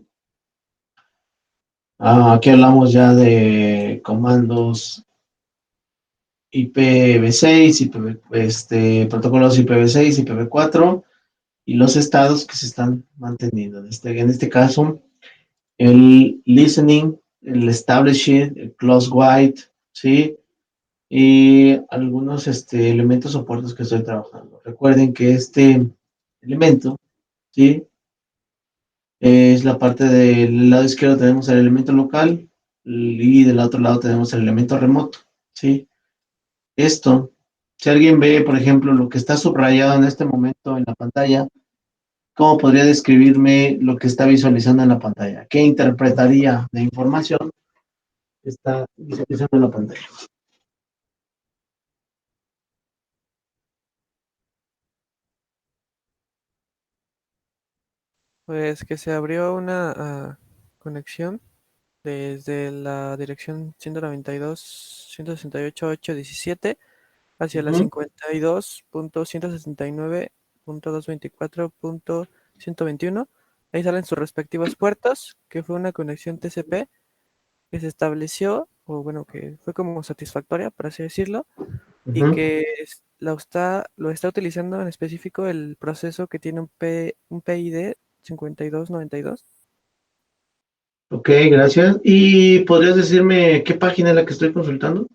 S1: Aquí hablamos ya de comandos IPv6, protocolos IPv6, IPv4 y los estados que se están manteniendo. En este caso, el listening, el establishing, el close white, ¿sí? Y algunos elementos o puertos que estoy trabajando. Recuerden que este elemento, ¿sí? Es la parte del lado izquierdo tenemos el elemento local y del otro lado tenemos el elemento remoto, ¿sí? Esto, si alguien ve, por ejemplo, lo que está subrayado en este momento en la pantalla, ¿cómo podría describirme lo que está visualizando en la pantalla? ¿Qué interpretaría de información está visualizando en la pantalla?
S5: Pues que se abrió una conexión desde la dirección 192.168.817 hacia la
S1: Ujú.
S5: 52.169.224.121. Ahí salen sus respectivos puertos, que fue una conexión TCP que se estableció, o bueno, que fue como satisfactoria, por así decirlo, y
S1: Ujú.
S5: que lo está utilizando en específico el proceso que tiene un PID 5292.
S1: Ok, gracias. ¿Y podrías decirme qué página es la que estoy consultando?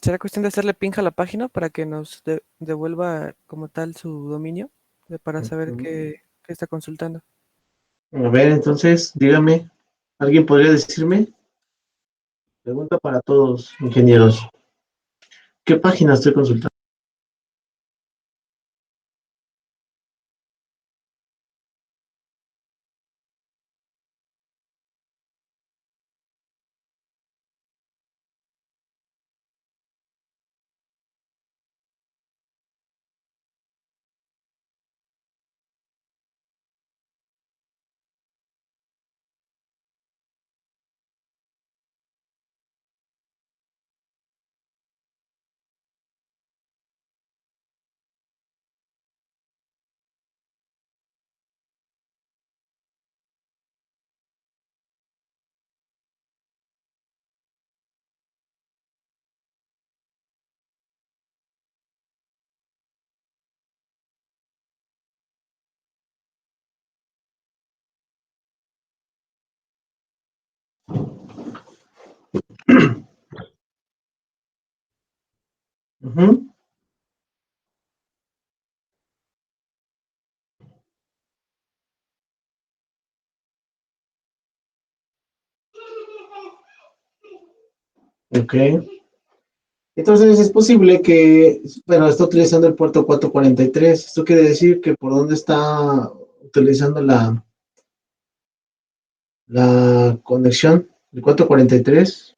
S5: Será cuestión de hacerle ping a la página para que nos devuelva como tal su dominio, para saber
S1: Ujú.
S5: qué está consultando.
S1: A ver, entonces, dígame, ¿alguien podría decirme? Pregunta para todos, ingenieros. ¿Qué página estoy consultando? Ujú. Ok. Entonces es posible que, bueno, está utilizando el puerto 443. Esto quiere decir que por dónde está utilizando la conexión, el 443,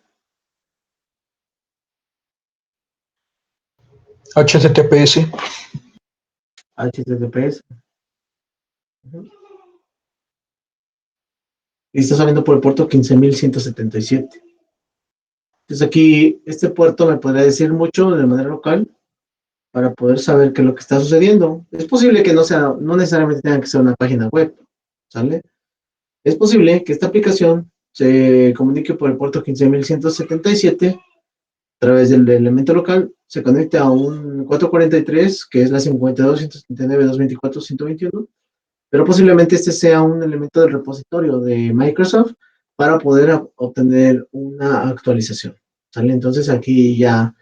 S7: HTTPS.
S1: HTTPS. Ujú. Y está saliendo por el puerto 15.177. Entonces aquí, este puerto me podría decir mucho de manera local para poder saber qué es lo que está sucediendo. Es posible que no necesariamente tenga que ser una página web, ¿sale? Es posible que esta aplicación se comunique por el puerto 15.177 a través del elemento local, se conecte a un 443, que es la 52.179.224.121, pero posiblemente este sea un elemento del repositorio de Microsoft para poder obtener una actualización, ¿sale? Entonces aquí ya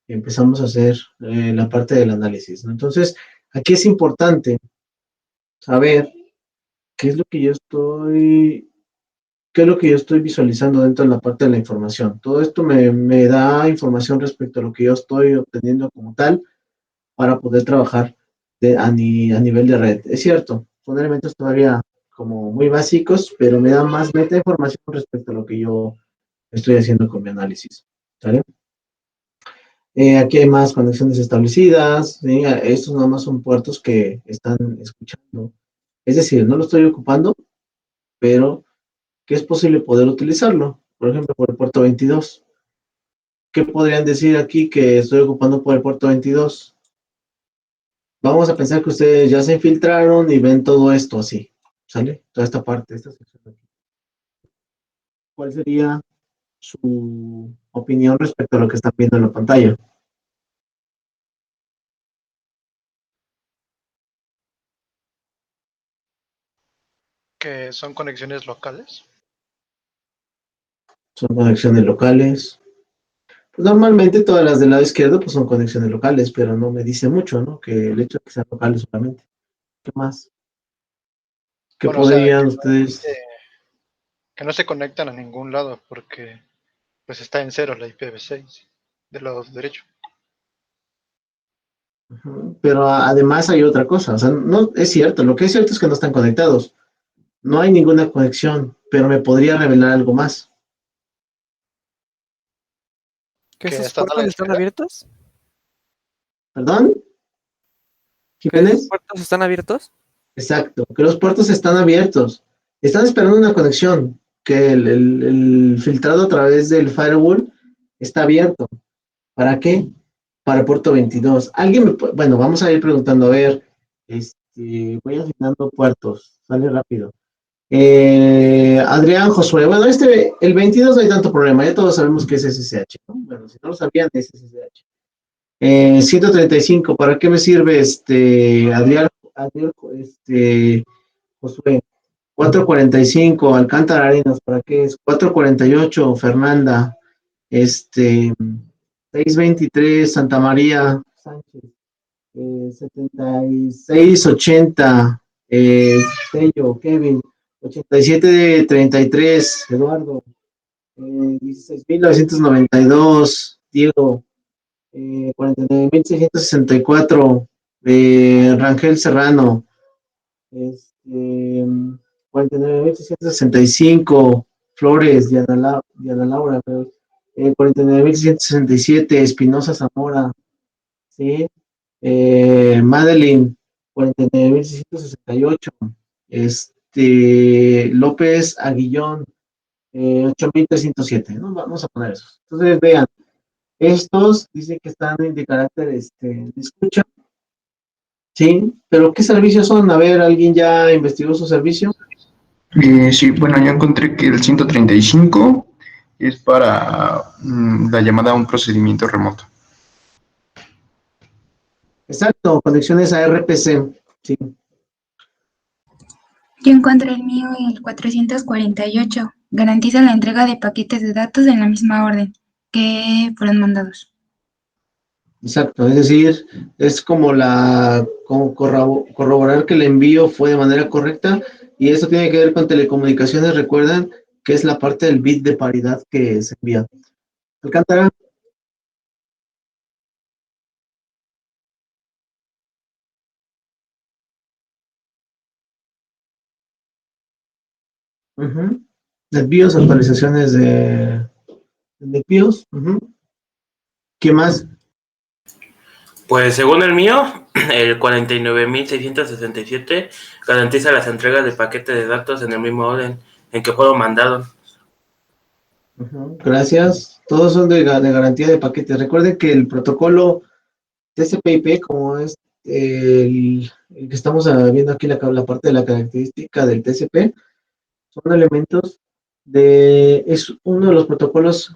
S1: empezamos a hacer la parte del análisis, ¿no? Entonces, aquí es importante saber qué es lo que yo estoy, qué es lo que yo estoy visualizando dentro de la parte de la información. Todo esto me da información respecto a lo que yo estoy obteniendo como tal para poder trabajar a nivel de red. Es cierto, son elementos todavía como muy básicos, pero me da más meta información respecto a lo que yo estoy haciendo con mi análisis. ¿Sale? Aquí hay más conexiones establecidas, ¿sí? Estos nada más son puertos que están escuchando. Es decir, no lo estoy ocupando, pero que es posible poder utilizarlo. Por ejemplo, por el puerto 22. ¿Qué podrían decir aquí que estoy ocupando por el puerto 22? Vamos a pensar que ustedes ya se infiltraron y ven todo esto así. ¿sale? Toda esta parte, esta sección de aquí. ¿Cuál sería su opinión respecto a lo que están viendo en la pantalla?
S7: Que son conexiones locales.
S1: Son conexiones locales. Pues normalmente todas las del lado izquierdo pues son conexiones locales, pero no me dice mucho, ¿no? Que el hecho de que sean locales solamente. ¿Qué más? ¿Qué
S7: Bueno, o sea,
S1: podrían ustedes?
S7: que no se conectan a ningún lado porque pues está en cero la IPv6 del lado derecho.
S1: Pero además hay otra cosa, o sea, no es cierto, lo que es cierto es que no están conectados. No hay ninguna conexión, pero me podría revelar algo más.
S5: ¿Que
S7: Que
S5: esos
S7: están a la
S5: puertos están
S7: espera.
S5: abiertos?
S1: ¿Perdón?
S5: ¿Que esos
S1: ¿Jiménez?
S5: puertos están abiertos?
S1: Exacto, que los puertos están abiertos. Están esperando una conexión, que el filtrado a través del firewall está abierto. ¿Para qué? Para puerto 22. Bueno, vamos a ir preguntando, a ver, voy asignando puertos, sale rápido. Adrián Josué, bueno, el 22 no hay tanto problema, ya todos sabemos que es SSH, ¿no? Bueno, si no lo sabían, es SSH. 135, ¿para qué me sirve Adrián, Josué? 445, Alcántara Arenas, ¿para qué es? 448, Fernanda, 623, Santa María Sánchez, 7680, Tello, Kevin, 8733, Eduardo, 16992, Diego, 49664, Rangel Serrano, 49665, Flores, Diana Laura, 49667, Espinosa Zamora, ¿sí? Madeline, 49668, López Aguillón, 8307, ¿no? Vamos a poner esos. Entonces, vean, estos dicen que están de carácter de escucha, ¿sí? Pero ¿qué servicios son? A ver, ¿alguien ya investigó su servicio?
S6: Sí, bueno, yo encontré que el 135 es para la llamada a un procedimiento remoto.
S1: Exacto, conexiones a RPC, sí.
S8: Yo encontré el mío en el 448. Garantiza la entrega de paquetes de datos en la misma orden que fueron mandados.
S1: Exacto, es decir, es como corroborar que el envío fue de manera correcta y eso tiene que ver con telecomunicaciones, recuerdan que es la parte del bit de paridad que se envía. Alcántara. Desvíos, actualizaciones de desvíos. ¿Qué más?
S9: Pues según el mío, el 49667 garantiza las entregas de paquetes de datos en el mismo orden en que fueron mandados.
S1: Gracias. Todos son de garantía de paquetes. Recuerden que el protocolo TCP/IP, como es el que estamos viendo aquí, la parte de la característica del TCP, son elementos es uno de los protocolos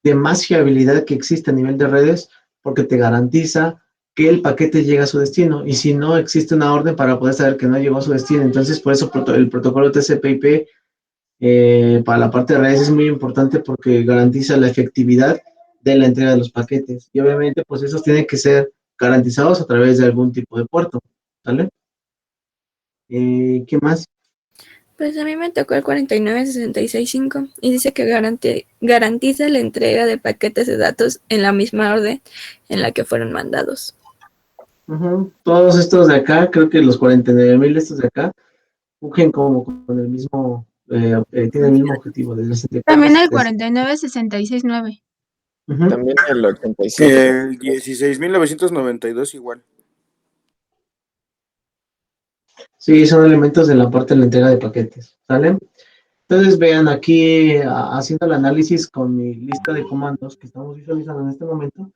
S1: de más fiabilidad que existe a nivel de redes, porque te garantiza que el paquete llega a su destino, y si no, existe una orden para poder saber que no llegó a su destino. Entonces, por eso el protocolo TCP/IP para la parte de redes es muy importante porque garantiza la efectividad de la entrega de los paquetes. Y obviamente, pues esos tienen que ser garantizados a través de algún tipo de puerto, ¿vale? ¿Qué más?
S10: Pues a mí me tocó el 49665 y dice que garantiza la entrega de paquetes de datos en la misma orden en la que fueron mandados.
S1: Todos estos de acá, creo que los 49,000 estos de acá, fungen como con el mismo, tienen el mismo objetivo de los
S4: También el 49669.
S2: También el 87.
S3: El 16.992 igual.
S1: Sí, son elementos de la parte de la entrega de paquetes, ¿sale? Entonces vean aquí, haciendo el análisis con mi lista de comandos que estamos visualizando en este momento,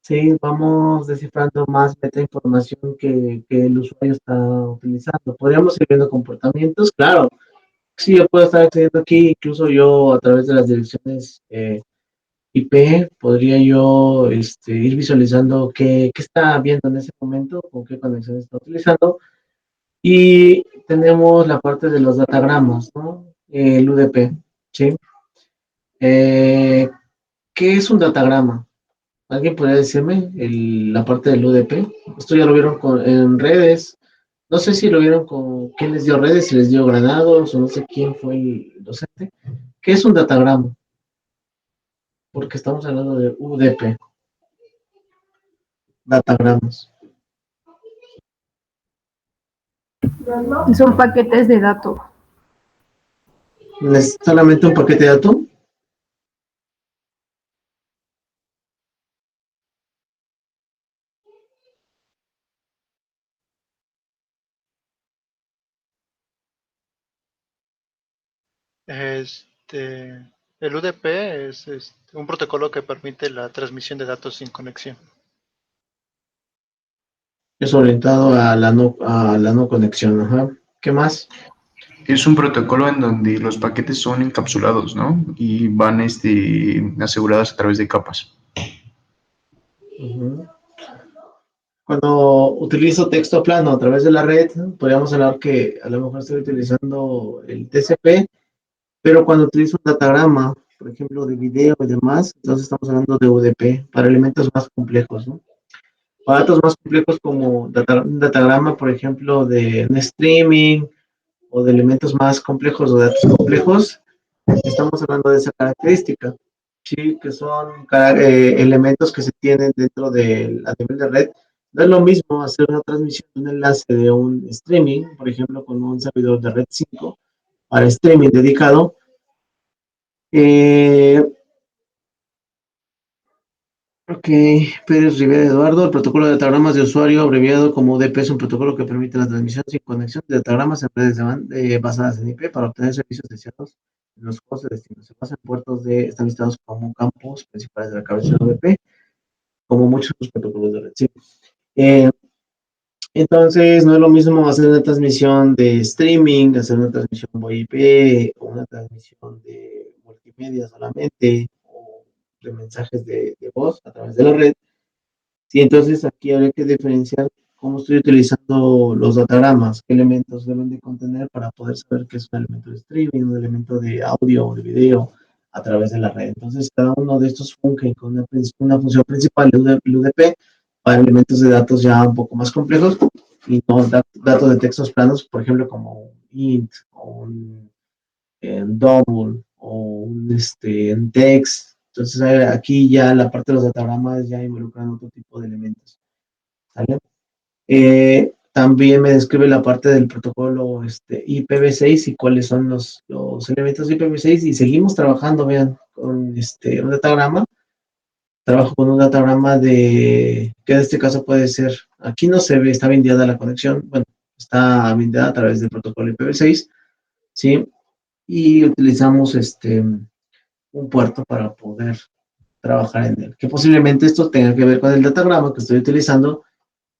S1: Sí, vamos descifrando más metainformación que el usuario está utilizando. Podríamos ir viendo comportamientos, claro. Sí, yo puedo estar accediendo aquí, incluso yo a través de las direcciones IP, podría yo ir visualizando qué está viendo en ese momento, con qué conexión está utilizando. Y tenemos la parte de los datagramas, ¿no? El UDP, ¿sí? Eh, ¿Qué es un datagrama? ¿Alguien podría decirme la parte del UDP? Esto ya lo vieron en redes. No sé si lo vieron con quién les dio redes, si les dio Granados o no sé quién fue el docente. ¿Qué es un datagrama? Porque estamos hablando de UDP, datagramas.
S11: Son paquetes de datos.
S1: ¿Es solamente un paquete de datos?
S7: El UDP es un protocolo que permite la transmisión de datos sin conexión.
S1: Es orientado a la no conexión, ajá. ¿Qué más?
S6: Es un protocolo en donde los paquetes son encapsulados, ¿no? Y van asegurados a través de capas.
S1: Ujú. Cuando utilizo texto plano a través de la red, podríamos hablar que a lo mejor estoy utilizando el TCP, pero cuando utilizo un datagrama, por ejemplo, de video y demás, entonces estamos hablando de UDP para elementos más complejos, ¿no? Para datos más complejos como un datagrama, por ejemplo, de un streaming o de elementos más complejos o datos complejos, estamos hablando de esa característica, sí, que son elementos que se tienen dentro a nivel de red. No es lo mismo hacer una transmisión de un enlace de un streaming, por ejemplo, con un servidor de red 5 para streaming dedicado. Ok, Pérez Rivera Eduardo, el protocolo de datagramas de usuario abreviado como UDP es un protocolo que permite la transmisión sin conexión de datagramas en redes basadas en IP para obtener servicios deseados en los juegos de destino. Se basa en puertos están listados como campos principales de la cabeza de UDP, como muchos otros protocolos de red. Sí. Entonces, no es lo mismo hacer una transmisión de streaming, hacer una transmisión por IP, o una transmisión de multimedia solamente, o de mensajes de voz a través de la red. Sí, entonces aquí habría que diferenciar cómo estoy utilizando los datagramas, qué elementos deben de contener para poder saber qué es un elemento de streaming, un elemento de audio o de video a través de la red. Entonces, cada uno de estos funge con una función principal, el UDP, para elementos de datos ya un poco más complejos y no datos de textos planos, por ejemplo, como un int o un double o un text. Entonces, aquí ya la parte de los datagramas ya involucran otro tipo de elementos. ¿Sale? También me describe la parte del protocolo IPv6 y cuáles son los elementos de IPv6 y seguimos trabajando, vean, con un datagrama. Trabajo con un datagrama que en este caso puede ser, aquí no se ve, está bindeada la conexión, bueno, está bindeada a través del protocolo IPv6, ¿sí? Y utilizamos un puerto para poder trabajar en él. Que posiblemente esto tenga que ver con el datagrama que estoy utilizando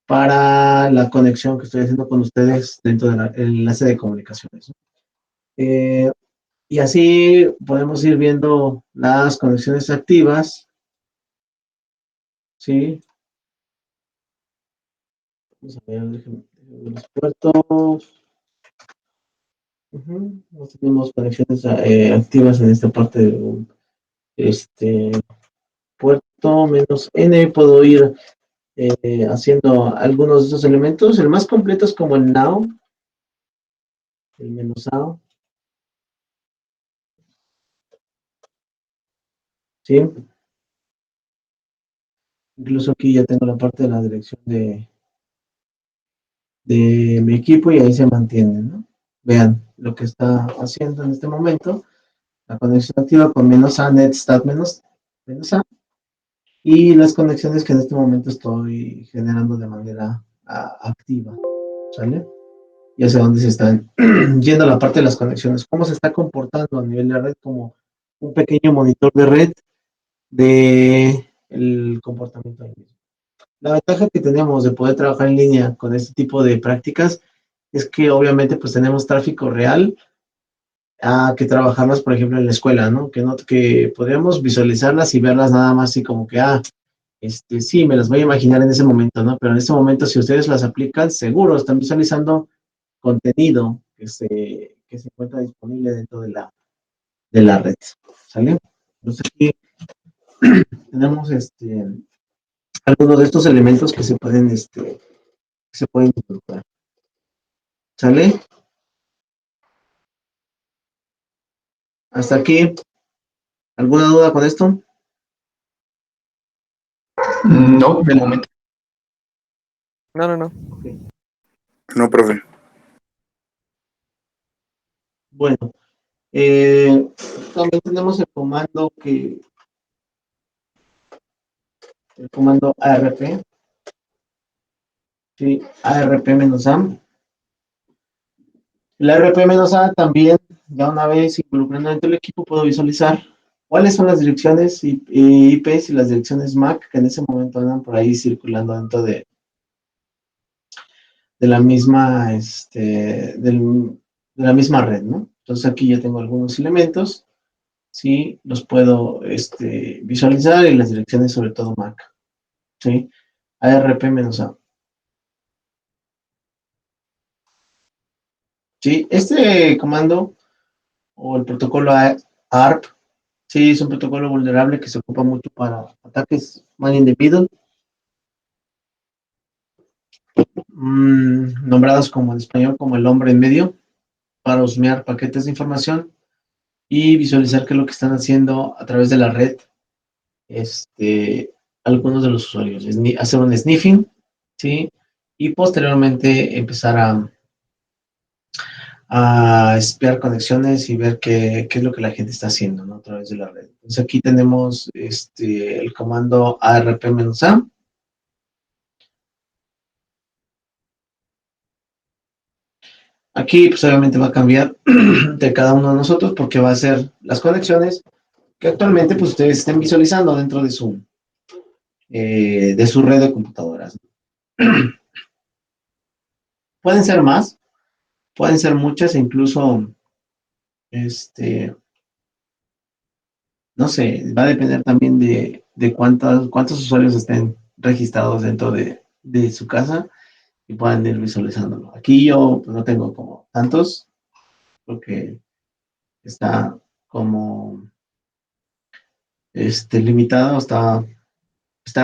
S1: para la conexión que estoy haciendo con ustedes dentro del enlace de comunicaciones. Y así podemos ir viendo las conexiones activas. ¿Sí? Vamos a ver, déjenme ver los puertos. No tenemos conexiones activas en esta parte de puerto menos N. Puedo ir haciendo algunos de estos elementos. El más completo es como el now, el menos now. ¿Sí? Incluso aquí ya tengo la parte de la dirección de mi equipo y ahí se mantiene, ¿no? Vean lo que está haciendo en este momento. La conexión activa con menos A, netstat menos A. Y las conexiones que en este momento estoy generando de manera activa. ¿Sale? Y hacia dónde se están yendo la parte de las conexiones. Cómo se está comportando a nivel de red como un pequeño monitor de red el comportamiento del mismo. La ventaja que tenemos de poder trabajar en línea con este tipo de prácticas es que obviamente pues tenemos tráfico real a que trabajarlas, por ejemplo, en la escuela, ¿no? Que podríamos visualizarlas y verlas nada más así como que, sí, me las voy a imaginar en ese momento, ¿no? Pero en este momento, si ustedes las aplican, seguro están visualizando contenido que se encuentra disponible dentro de la red, ¿sale? Entonces aquí tenemos algunos de estos elementos que se pueden incorporar, ¿sale? Hasta aquí, ¿alguna duda con esto?
S6: No, de momento.
S5: No.
S3: No, profe.
S1: Bueno, también tenemos el comando ARP, ¿sí? ARP-A. El ARP-A también, ya una vez involucrando dentro del equipo, puedo visualizar cuáles son las direcciones IPs y las direcciones MAC que en ese momento andan por ahí circulando dentro de la misma, de la misma red, ¿no? Entonces aquí yo tengo algunos elementos, sí, los puedo visualizar y las direcciones sobre todo MAC, ¿sí? ARP-A. Sí, este comando o el protocolo ARP, sí, es un protocolo vulnerable que se ocupa mucho para ataques man in the middle, nombrados como en español como el hombre en medio, para husmear paquetes de información y visualizar qué es lo que están haciendo a través de la red algunos de los usuarios. Hacer un sniffing, ¿sí? Y posteriormente empezar a espiar conexiones y ver qué es lo que la gente está haciendo, ¿no? A través de la red. Entonces aquí tenemos el comando ARP-A. Aquí pues obviamente va a cambiar de cada uno de nosotros porque va a ser las conexiones que actualmente pues ustedes estén visualizando dentro de su red de computadoras. Pueden ser más, pueden ser muchas e incluso no sé, va a depender también de cuántos usuarios estén registrados dentro de su casa y puedan ir visualizándolo. Aquí yo pues, no tengo como tantos, porque está como limitado, está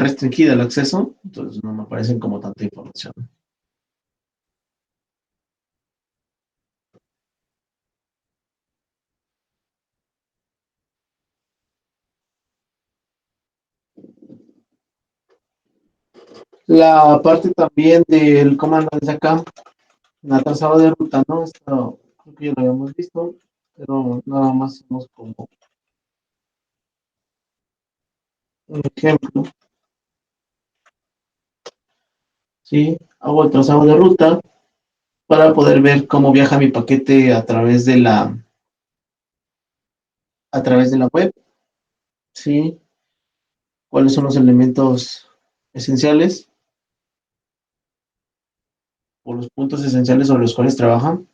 S1: restringido el acceso, entonces no me aparecen como tanta información. La parte también del comando desde acá, la trazado de ruta, ¿no? Esto creo que ya lo habíamos visto, pero nada más hacemos como un ejemplo. ¿Sí? Hago el trazado de ruta para poder ver cómo viaja mi paquete a través de la web, ¿sí? Cuáles son los elementos esenciales o los puntos esenciales sobre los cuales trabajan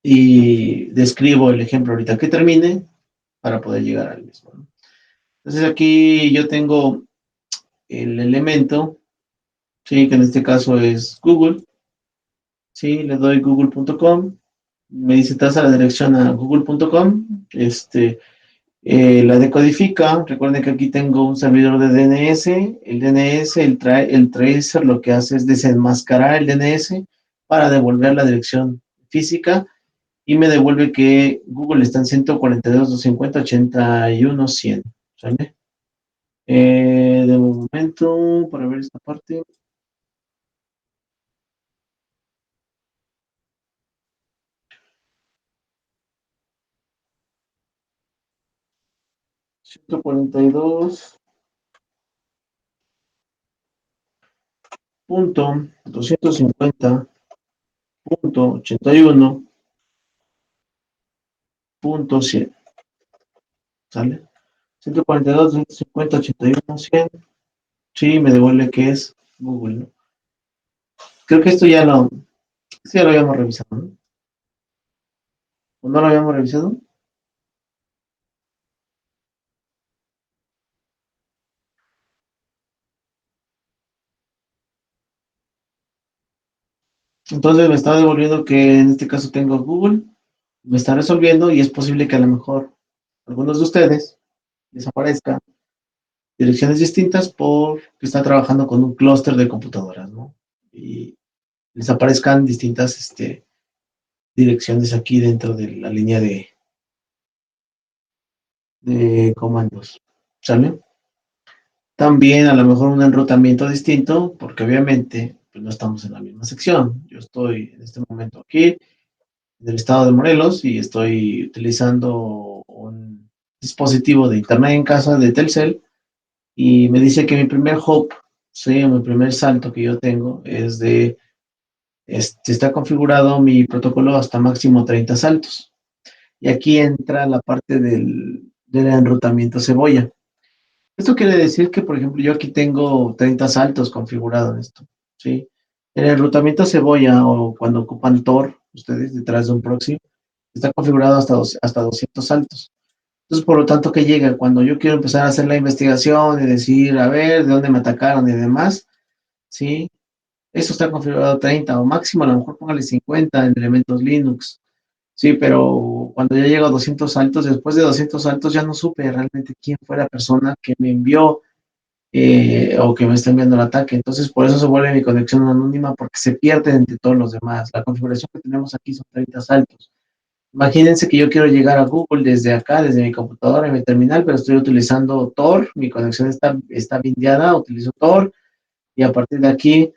S1: y describo el ejemplo ahorita que termine para poder llegar al mismo, ¿no? Entonces aquí yo tengo el elemento, ¿sí? Que en este caso es Google, ¿sí? Le doy google.com, me dice traza la dirección a google.com, la decodifica. Recuerden que aquí tengo un servidor de DNS. El DNS, el tracer, lo que hace es desenmascarar el DNS para devolver la dirección física y me devuelve que Google está en 142.250.81.100. ¿Sale? De momento, para ver esta parte. .142.250.81.100. ¿Sale? 142, 250, 81, 100. Sí, me devuelve que es Google, ¿no? Creo que esto ya lo habíamos revisado, ¿no? ¿O no lo habíamos revisado? Entonces me está devolviendo que en este caso tengo Google, me está resolviendo y es posible que a lo mejor algunos de ustedes les aparezcan direcciones distintas porque está trabajando con un clúster de computadoras, ¿no? Y les aparezcan distintas direcciones aquí dentro de la línea de comandos. ¿Sale? También a lo mejor un enrutamiento distinto, porque obviamente pues, no estamos en la misma sección. Yo estoy en este momento aquí, en el estado de Morelos, y estoy utilizando un dispositivo de internet en casa de Telcel, y me dice que mi primer hop, sí, mi primer salto que yo tengo es está configurado mi protocolo hasta máximo 30 saltos. Y aquí entra la parte del enrutamiento cebolla. Esto quiere decir que, por ejemplo, yo aquí tengo 30 saltos configurados en esto, ¿sí? En el enrutamiento cebolla o cuando ocupan Tor, ustedes detrás de un proxy, está configurado hasta 200 saltos. Entonces, por lo tanto, que llega cuando yo quiero empezar a hacer la investigación y decir, a ver, de dónde me atacaron y demás, ¿sí? Esto está configurado a 30 o máximo, a lo mejor póngale 50 en elementos Linux. Sí, pero cuando ya llego a 200 saltos, después de 200 saltos ya no supe realmente quién fue la persona que me envió o que me está enviando el ataque. Entonces, por eso se vuelve mi conexión anónima porque se pierde entre todos los demás. La configuración que tenemos aquí son 30 saltos. Imagínense que yo quiero llegar a Google desde acá, desde mi computadora y mi terminal, pero estoy utilizando Tor, mi conexión está bindeada, utilizo Tor, y a partir de aquí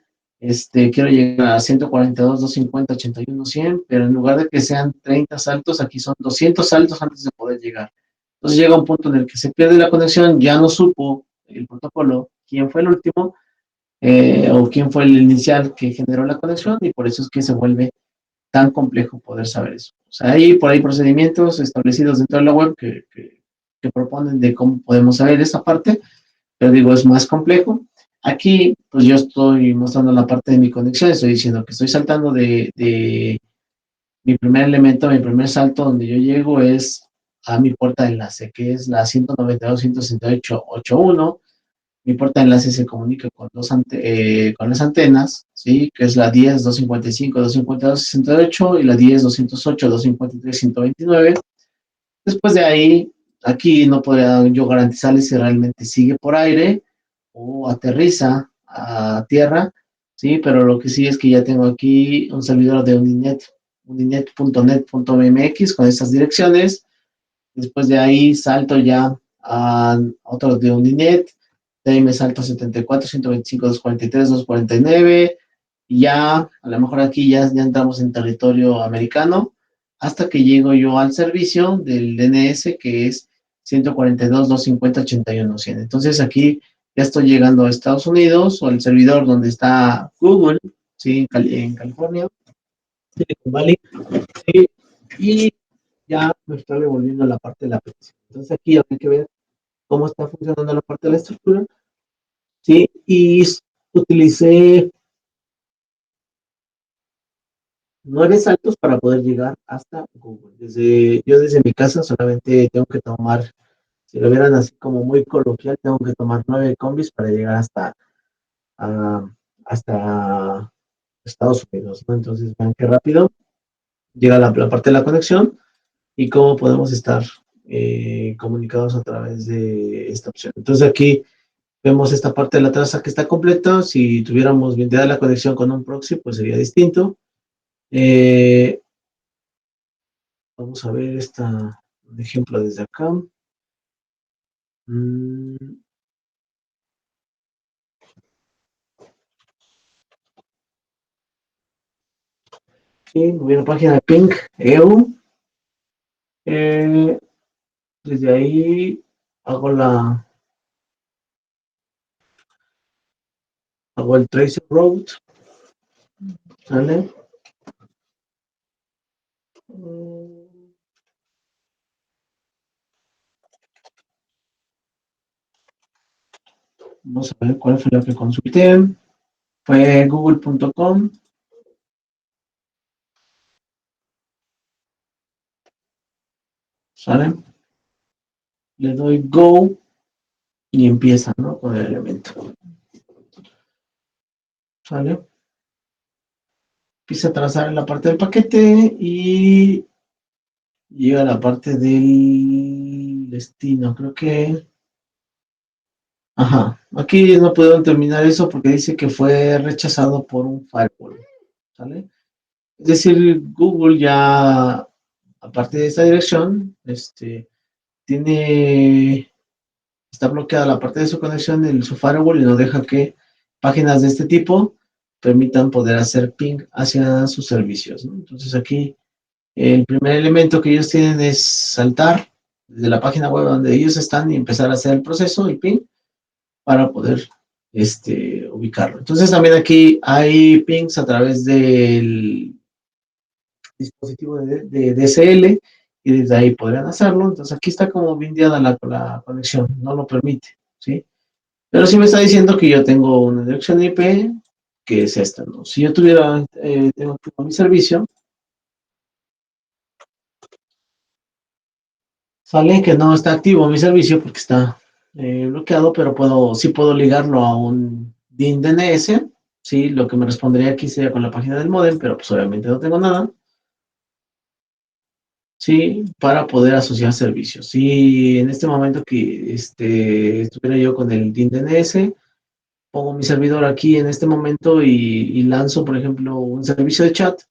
S1: quiero llegar a 142, 250, 81, 100, pero en lugar de que sean 30 saltos, aquí son 200 saltos antes de poder llegar. Entonces llega un punto en el que se pierde la conexión, ya no supo el protocolo quién fue el último o quién fue el inicial que generó la conexión y por eso es que se vuelve tan complejo poder saber eso. O sea, hay por ahí procedimientos establecidos dentro de la web que proponen de cómo podemos saber esa parte, pero digo, es más complejo. Aquí, pues yo estoy mostrando la parte de mi conexión, estoy diciendo que estoy saltando de mi primer elemento, mi primer salto donde yo llego es a mi puerta de enlace, que es la 192.168.8.1. Mi puerta de enlace se comunica con las antenas, ¿sí? Que es la 10, 255, 252, 68 y la 10, 208, 253, 129. Después de ahí, aquí no podría yo garantizarles si realmente sigue por aire o aterriza a tierra, ¿sí? Pero lo que sí es que ya tengo aquí un servidor de uninet.net.mx con estas direcciones. Después de ahí salto ya a otros de Uninet, de ahí me salto 74, 125, 243, 249, y ya a lo mejor aquí ya entramos en territorio americano, hasta que llego yo al servicio del DNS, que es 142, 250, 81, 100. Entonces aquí ya estoy llegando a Estados Unidos o al servidor donde está Google, ¿sí? En California, Silicon Valley, ¿sí? Y ya me está devolviendo la parte de la petición. Entonces aquí hay que ver cómo está funcionando la parte de la estructura, ¿sí? Y utilicé 9 saltos para poder llegar hasta Google. Yo desde mi casa solamente tengo que tomar, si lo vieran así como muy coloquial, tengo que tomar 9 combis para llegar ah, hasta Estados Unidos, ¿no? Entonces vean qué rápido llega la parte de la conexión y cómo podemos estar comunicados a través de esta opción. Entonces aquí vemos esta parte de la traza que está completa. Si tuviéramos bien dada la conexión con un proxy, pues sería distinto. Vamos a ver un ejemplo desde acá. Sí, voy a la página de Ping EU. Desde ahí hago el tracer route, ¿sale? Vamos a ver cuál fue la que consulté. Fue google.com. ¿Sale? Le doy go y empieza, ¿no? Con el elemento. ¿Sale? Empieza a trazar en la parte del paquete y llega a la parte del destino. Creo que... Ajá. Aquí no puedo terminar eso porque dice que fue rechazado por un firewall. ¿Sale? Es decir, Google ya, aparte de esta dirección, está bloqueada la parte de su conexión en su firewall y no deja que páginas de este tipo permitan poder hacer ping hacia sus servicios, ¿no? Entonces aquí el primer elemento que ellos tienen es saltar desde la página web donde ellos están y empezar a hacer el proceso, el ping, para poder ubicarlo. Entonces también aquí hay pings a través del dispositivo de DSL y desde ahí podrían hacerlo. Entonces aquí está como bindeada la conexión, no lo permite, ¿sí? Pero sí me está diciendo que yo tengo una dirección IP que es esta, ¿no? Si yo tuviera, tengo activo mi servicio, sale que no está activo mi servicio porque está bloqueado, pero sí puedo ligarlo a un DIN DNS, ¿sí? Lo que me respondería aquí sería con la página del modem, pero pues obviamente no tengo nada. Sí, para poder asociar servicios. Si en este momento que estuviera yo con el DIN DNS, pongo mi servidor aquí en este momento y lanzo, por ejemplo, un servicio de chat,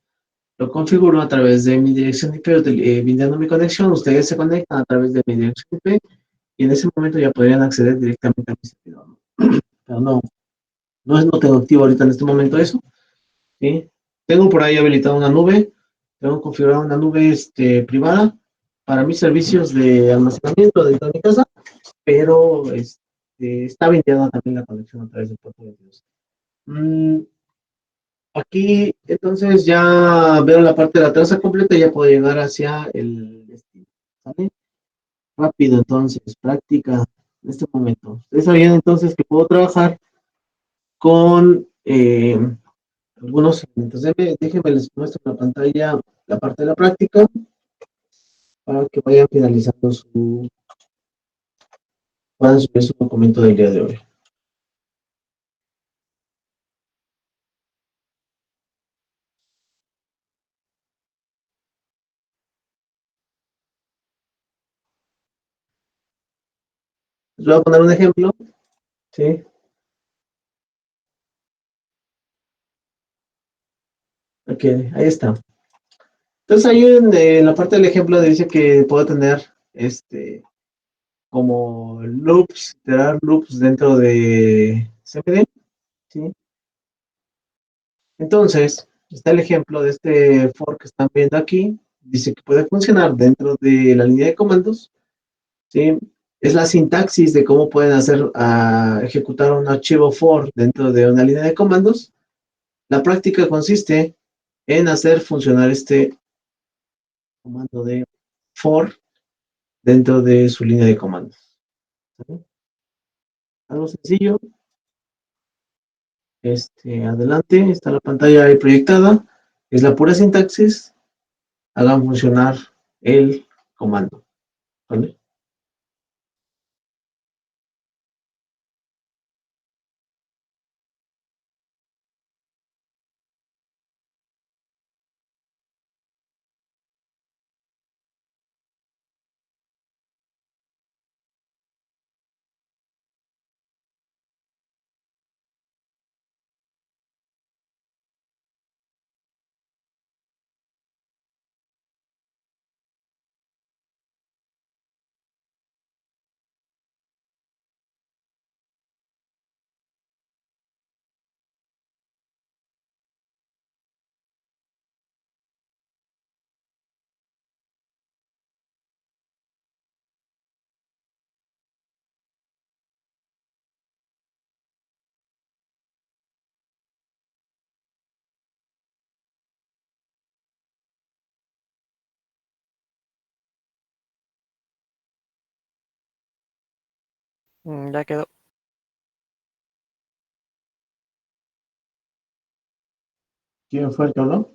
S1: lo configuro a través de mi dirección IP, brindando mi conexión, ustedes se conectan a través de mi dirección IP y en ese momento ya podrían acceder directamente a mi servidor, ¿no? Pero no tengo activo ahorita en este momento eso, ¿sí? Tengo por ahí habilitada una nube, tengo configurada una nube privada para mis servicios de almacenamiento dentro de mi casa, pero está vinculada también la conexión a través del puerto 22. Aquí, entonces, ya veo la parte de la traza completa y ya puedo llegar hacia el destino. ¿Sale? Rápido, entonces, práctica en este momento. Ustedes sabían entonces que puedo trabajar con algunos elementos. Déjenme les muestro en la pantalla la parte de la práctica para que vayan finalizando puedan subir su documento del día de hoy. Les voy a poner un ejemplo, ¿sí? Ok, ahí está. Entonces ahí en la parte del ejemplo dice que puedo tener como loops, iterar loops dentro de CMD, ¿sí? Entonces, está el ejemplo de este for que están viendo aquí. Dice que puede funcionar dentro de la línea de comandos, ¿sí? Es la sintaxis de cómo pueden ejecutar un archivo for dentro de una línea de comandos. La práctica consiste en hacer funcionar este comando de for dentro de su línea de comandos, ¿sí? Algo sencillo. Adelante, está la pantalla ahí proyectada. Es la pura sintaxis. Hagan funcionar el comando, ¿vale?
S5: Ya quedó.
S1: quién fue el que habló.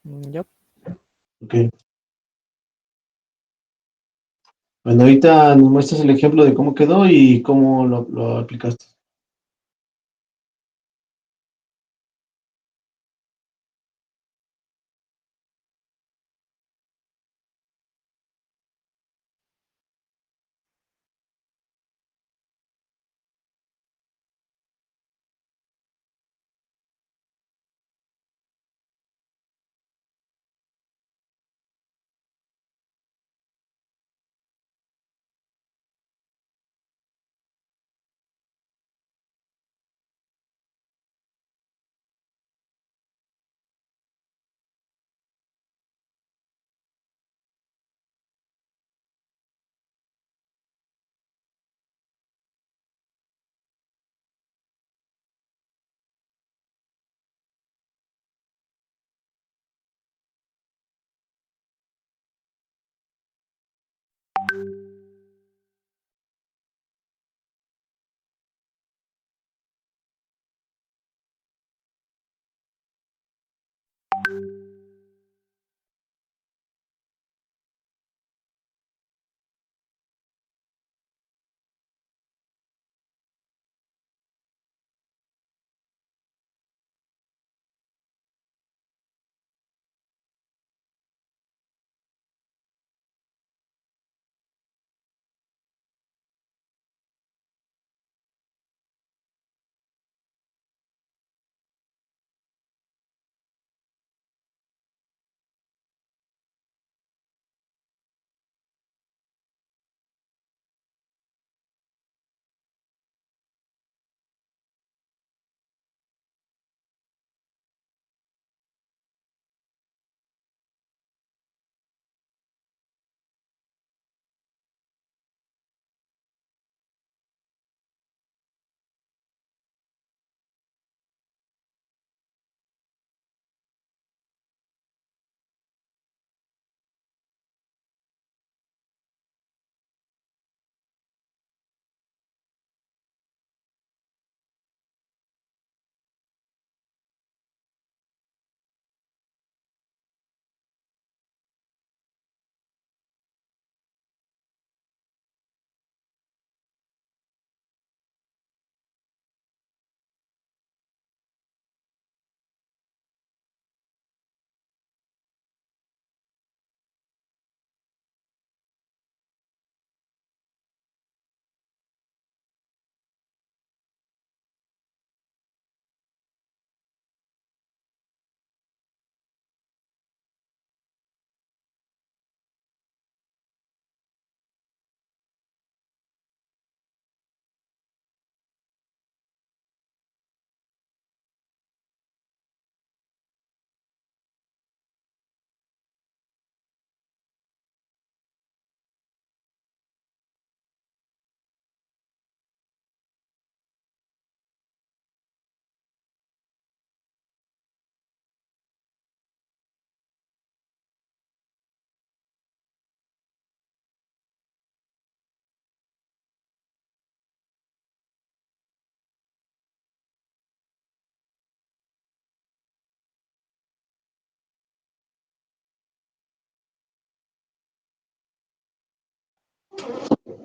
S5: Yo.
S1: Ok. Bueno, ahorita nos muestras el ejemplo de cómo quedó y cómo lo aplicaste.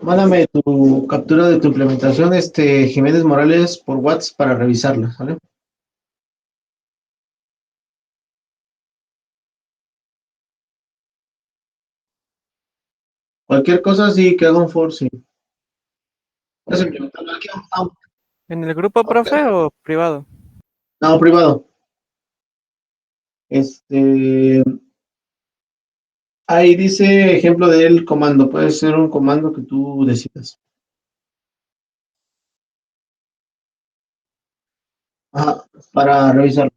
S1: Mándame tu captura de tu implementación, Jiménez Morales, por WhatsApp para revisarla, ¿vale? Cualquier cosa sí que haga un force, sí. Estás implementando aquí,
S5: ¿En el grupo,
S1: ok.
S5: profe, o privado?
S1: No, privado. Ahí dice ejemplo del comando. Puede ser un comando que tú decidas. Ajá, para revisar.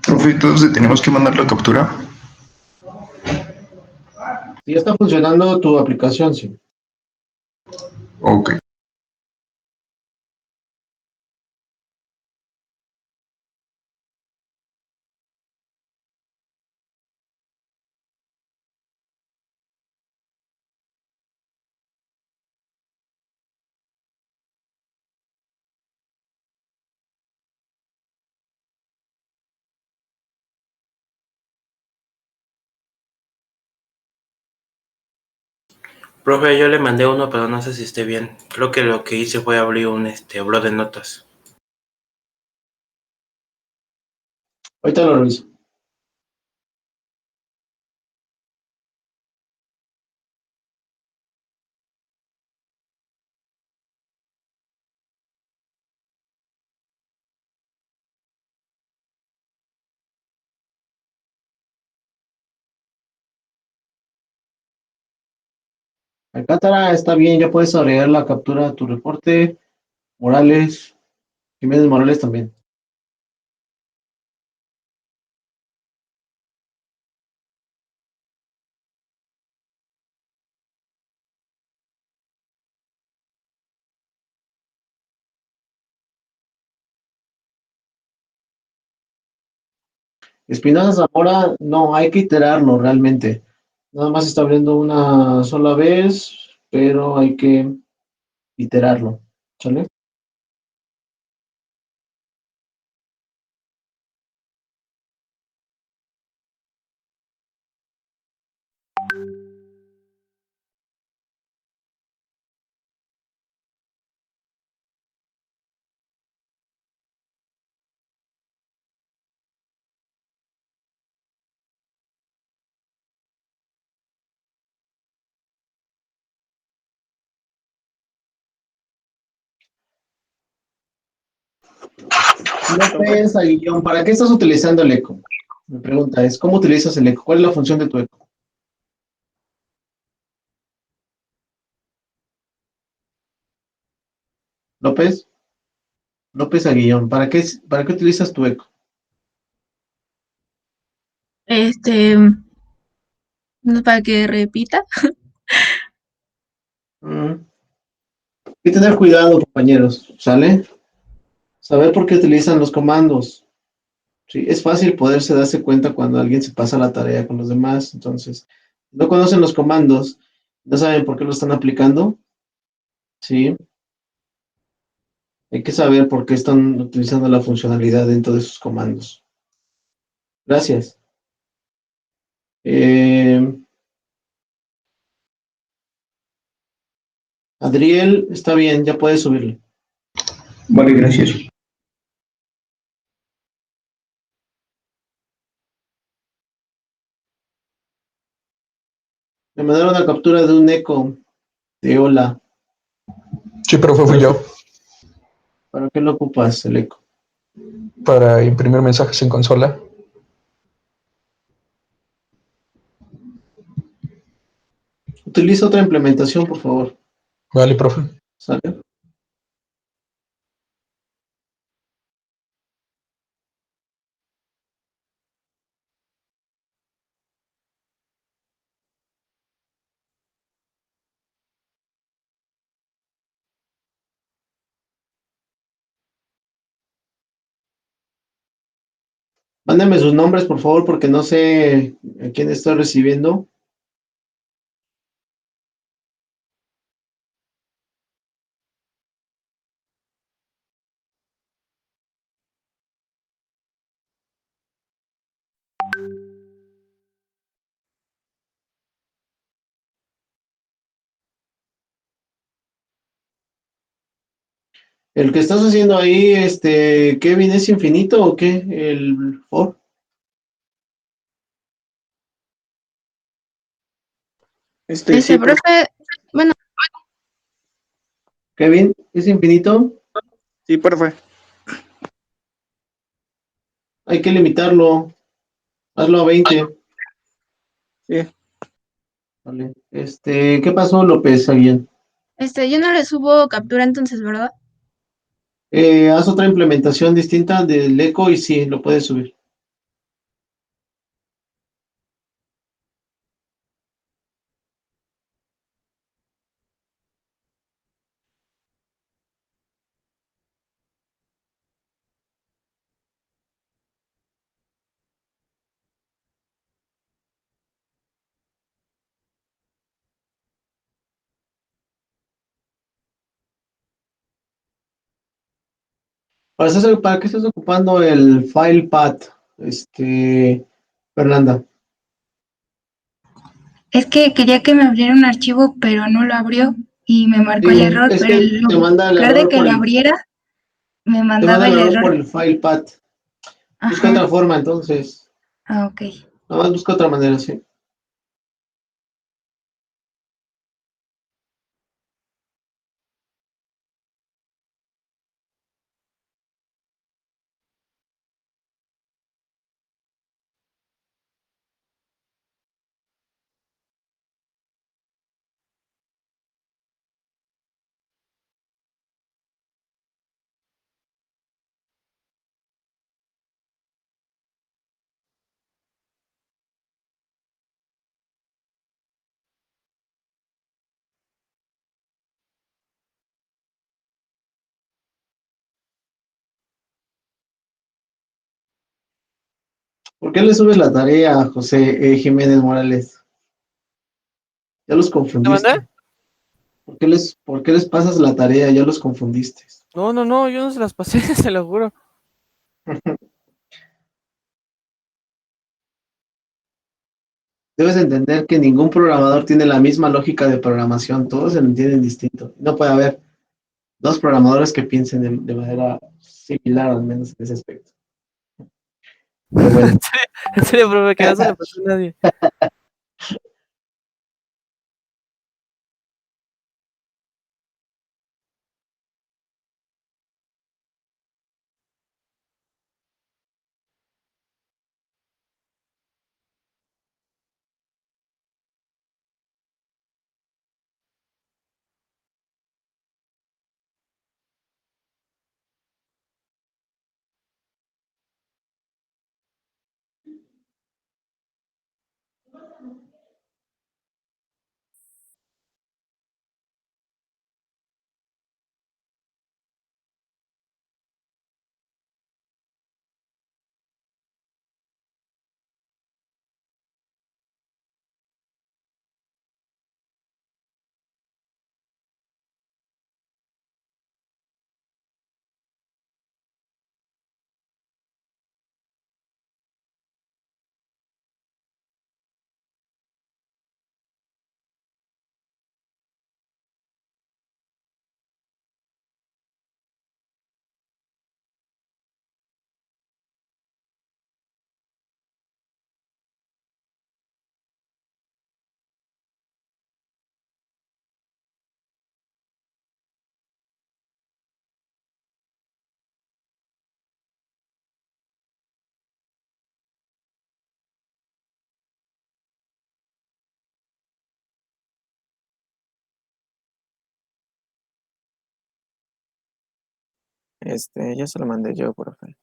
S6: Profe, entonces tenemos que mandar la captura.
S1: Si ya está funcionando tu aplicación, sí.
S6: Ok.
S9: Profe, yo le mandé uno, pero no sé si esté bien. Creo que lo que hice fue abrir un blog de notas.
S1: Ahorita lo reviso. Alcántara, está bien, ya puedes agregar la captura a tu reporte. Morales, Jiménez Morales también. Espinosa Zamora, no, hay que iterarlo realmente. Nada más está abriendo una sola vez, pero hay que iterarlo. ¿Sale? López Aguillón, ¿para qué estás utilizando el eco? Mi pregunta es, ¿cómo utilizas el eco? ¿Cuál es la función de tu eco? López, López Aguillón, ¿para qué utilizas tu eco?
S4: No, para que repita.
S1: Hay que tener cuidado, compañeros, ¿sale? Saber por qué utilizan los comandos. Sí, es fácil poderse darse cuenta cuando alguien se pasa la tarea con los demás. Entonces, no conocen los comandos, no saben por qué lo están aplicando. Sí, hay que saber por qué están utilizando la funcionalidad dentro de sus comandos. Gracias. Adriel, está bien, ya puedes subirle.
S6: Vale, gracias.
S1: Me mandaron una captura de un eco de hola.
S11: Sí, profe, fui yo.
S1: ¿Para qué lo ocupas, el eco?
S11: Para imprimir mensajes en consola.
S1: Utiliza otra implementación, por favor.
S11: Vale, profe.
S1: ¿Sale? Mándame sus nombres, por favor, porque no sé a quién estoy recibiendo. ¿El que estás haciendo ahí, Kevin, es infinito o qué? ¿El for?
S3: Sí,
S4: Profe, bueno,
S1: Kevin, ¿es infinito?
S3: sí, profe.
S1: Hay que limitarlo. Hazlo a 20.
S3: Sí.
S1: Vale. ¿Qué pasó, López? ¿Alguien?
S4: yo no le subo captura entonces, ¿verdad?
S1: Haz otra implementación distinta del eco y sí, lo puedes subir. ¿Para qué estás ocupando el file path, Fernanda?
S8: Es que quería que me abriera un archivo, pero no lo abrió y me marcó el
S1: Sí,
S8: error,
S1: es
S8: pero
S1: que
S8: en
S1: te manda el
S8: lugar de
S1: error
S8: que lo abriera, me
S1: te manda
S8: mandaba
S1: el
S8: el
S1: error por
S8: error.
S1: el file path. Busca otra
S8: Ajá.
S1: forma, entonces.
S8: Ah, ok.
S1: Nada más busca otra manera, sí. ¿Por qué le subes la tarea a José Jiménez Morales? Ya los
S5: ¿Te mandé?
S1: confundiste. ¿Por qué les pasas la tarea? Ya los confundiste.
S5: No, no, no, yo no se las pasé, se lo juro.
S1: Debes entender que ningún programador tiene la misma lógica de programación. Todos se lo entienden distinto. No puede haber dos programadores que piensen de manera similar, al menos en ese aspecto. Pero bueno.
S5: En serio, profe, que no se le pasó a nadie.
S2: Ya se lo mandé yo, profe.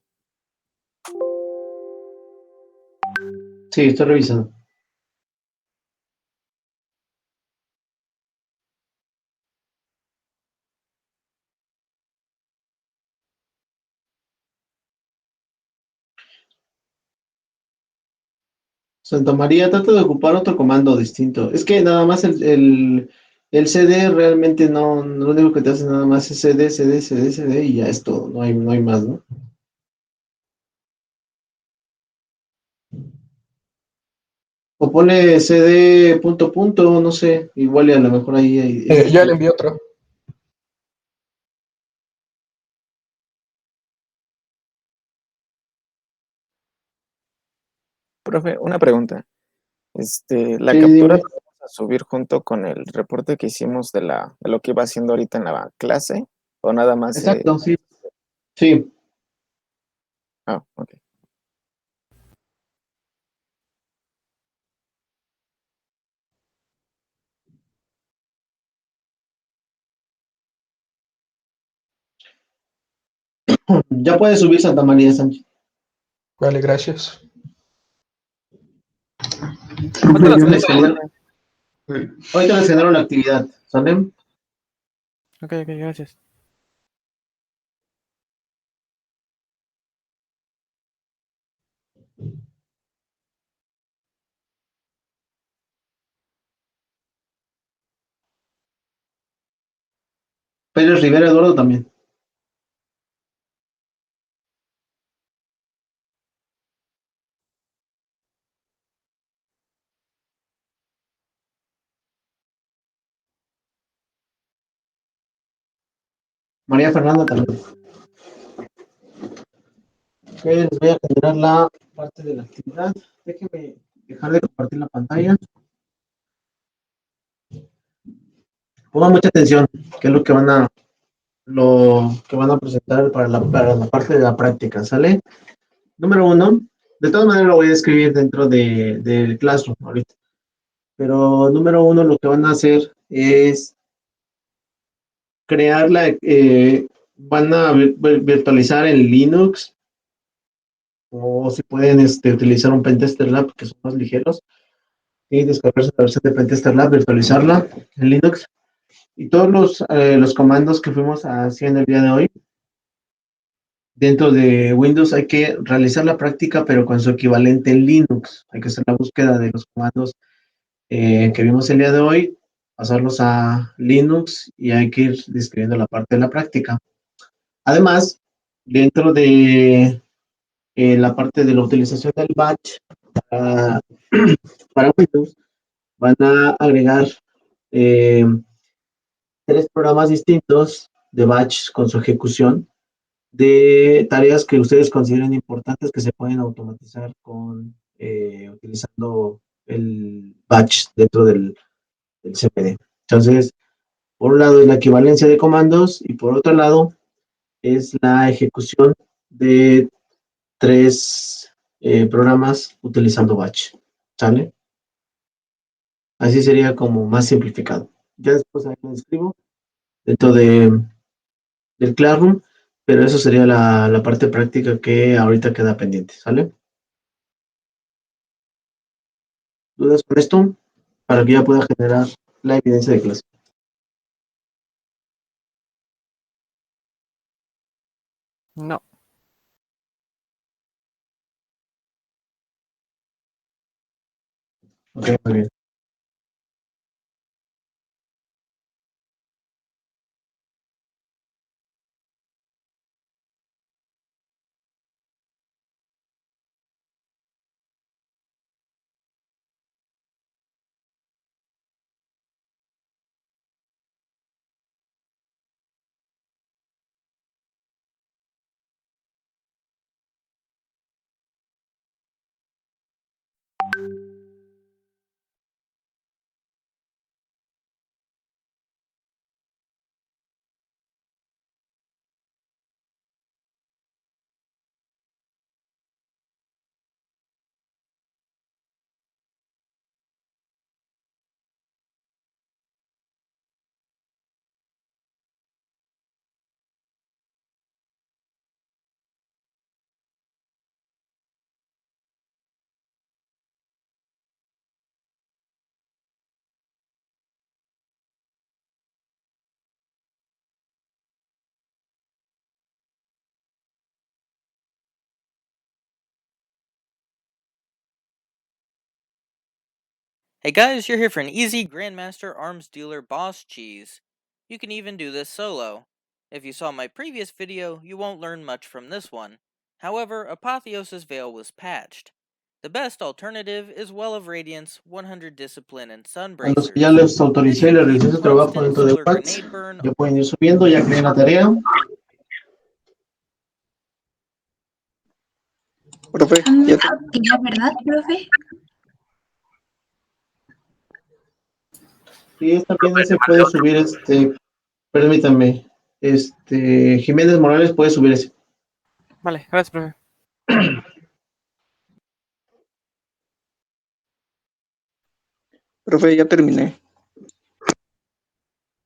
S1: Sí, estoy revisando. Santa María, trata de ocupar otro comando distinto. Es que nada más el CD realmente no, lo único que te hace nada más es CD, CD, CD, CD y ya es todo. No hay más, ¿no? O ponle CD punto punto, no sé, igual y a lo mejor ahí
S11: Ya le envié otro.
S2: Profe, una pregunta. ¿La
S1: Sí,
S2: captura
S1: dime.
S2: la vamos a subir junto con el reporte que hicimos de lo que iba haciendo ahorita en la clase? ¿O nada más?
S1: Exacto, sí. Sí.
S2: Ah, ok.
S1: Ya puede subir Santa María Sánchez.
S11: Vale, gracias.
S6: Profe, yo
S5: ¿Cuánto
S6: le
S5: les
S6: quería...
S1: Ahorita les genero la actividad, ¿sale?
S5: Ok, gracias.
S1: Pérez Rivera Eduardo también. María Fernanda también. Ok, les voy a generar la parte de la actividad. Déjenme dejar de compartir la pantalla. Pongan mucha atención, que es lo que van a presentar para la parte de la práctica, ¿sale? Número 1, de todas maneras lo voy a escribir dentro del Classroom ahorita. Pero número 1, lo que van a hacer es crear van a virtualizar en Linux, o si pueden utilizar un Pentester Lab, que son más ligeros, y descargarse la versión de Pentester Lab, virtualizarla en Linux. Y todos los comandos que fuimos haciendo el día de hoy, dentro de Windows hay que realizar la práctica, pero con su equivalente en Linux. Hay que hacer la búsqueda de los comandos que vimos el día de hoy, pasarlos a Linux y hay que ir describiendo la parte de la práctica. Además, dentro de la parte de la utilización del batch para, para Windows, van a agregar 3 programas distintos de batch con su ejecución de tareas que ustedes consideren importantes que se pueden automatizar utilizando el batch dentro del CPD. Entonces, por un lado es la equivalencia de comandos y por otro lado es la ejecución de 3 programas utilizando batch. ¿Sale? Así sería como más simplificado. Ya después ahí lo escribo dentro del Classroom, pero eso sería la parte práctica que ahorita queda pendiente. ¿Sale? ¿Dudas con esto? Para que ya pueda generar la evidencia de clase.
S5: No.
S1: Ok, muy bien.
S12: Hey guys, you're here for an easy Grandmaster Arms Dealer Boss Cheese. You can even do this solo. If you saw my previous video, you won't learn much from this one. However, Apotheosis Veil was patched. The best alternative is Well of Radiance, 100 Discipline, and
S1: A los que
S12: Sunbracers.
S1: ya les autoricé y les realicé su trabajo dentro de WhatsApp, ya pueden ir subiendo, ya creé la tarea.
S3: Profe,
S8: Son
S3: ya
S8: actividad, ¿verdad, profe?
S1: Y también se puede subir, permítanme, Jiménez Morales puede subir ese.
S5: Vale, gracias, profe.
S3: Profe, ya terminé.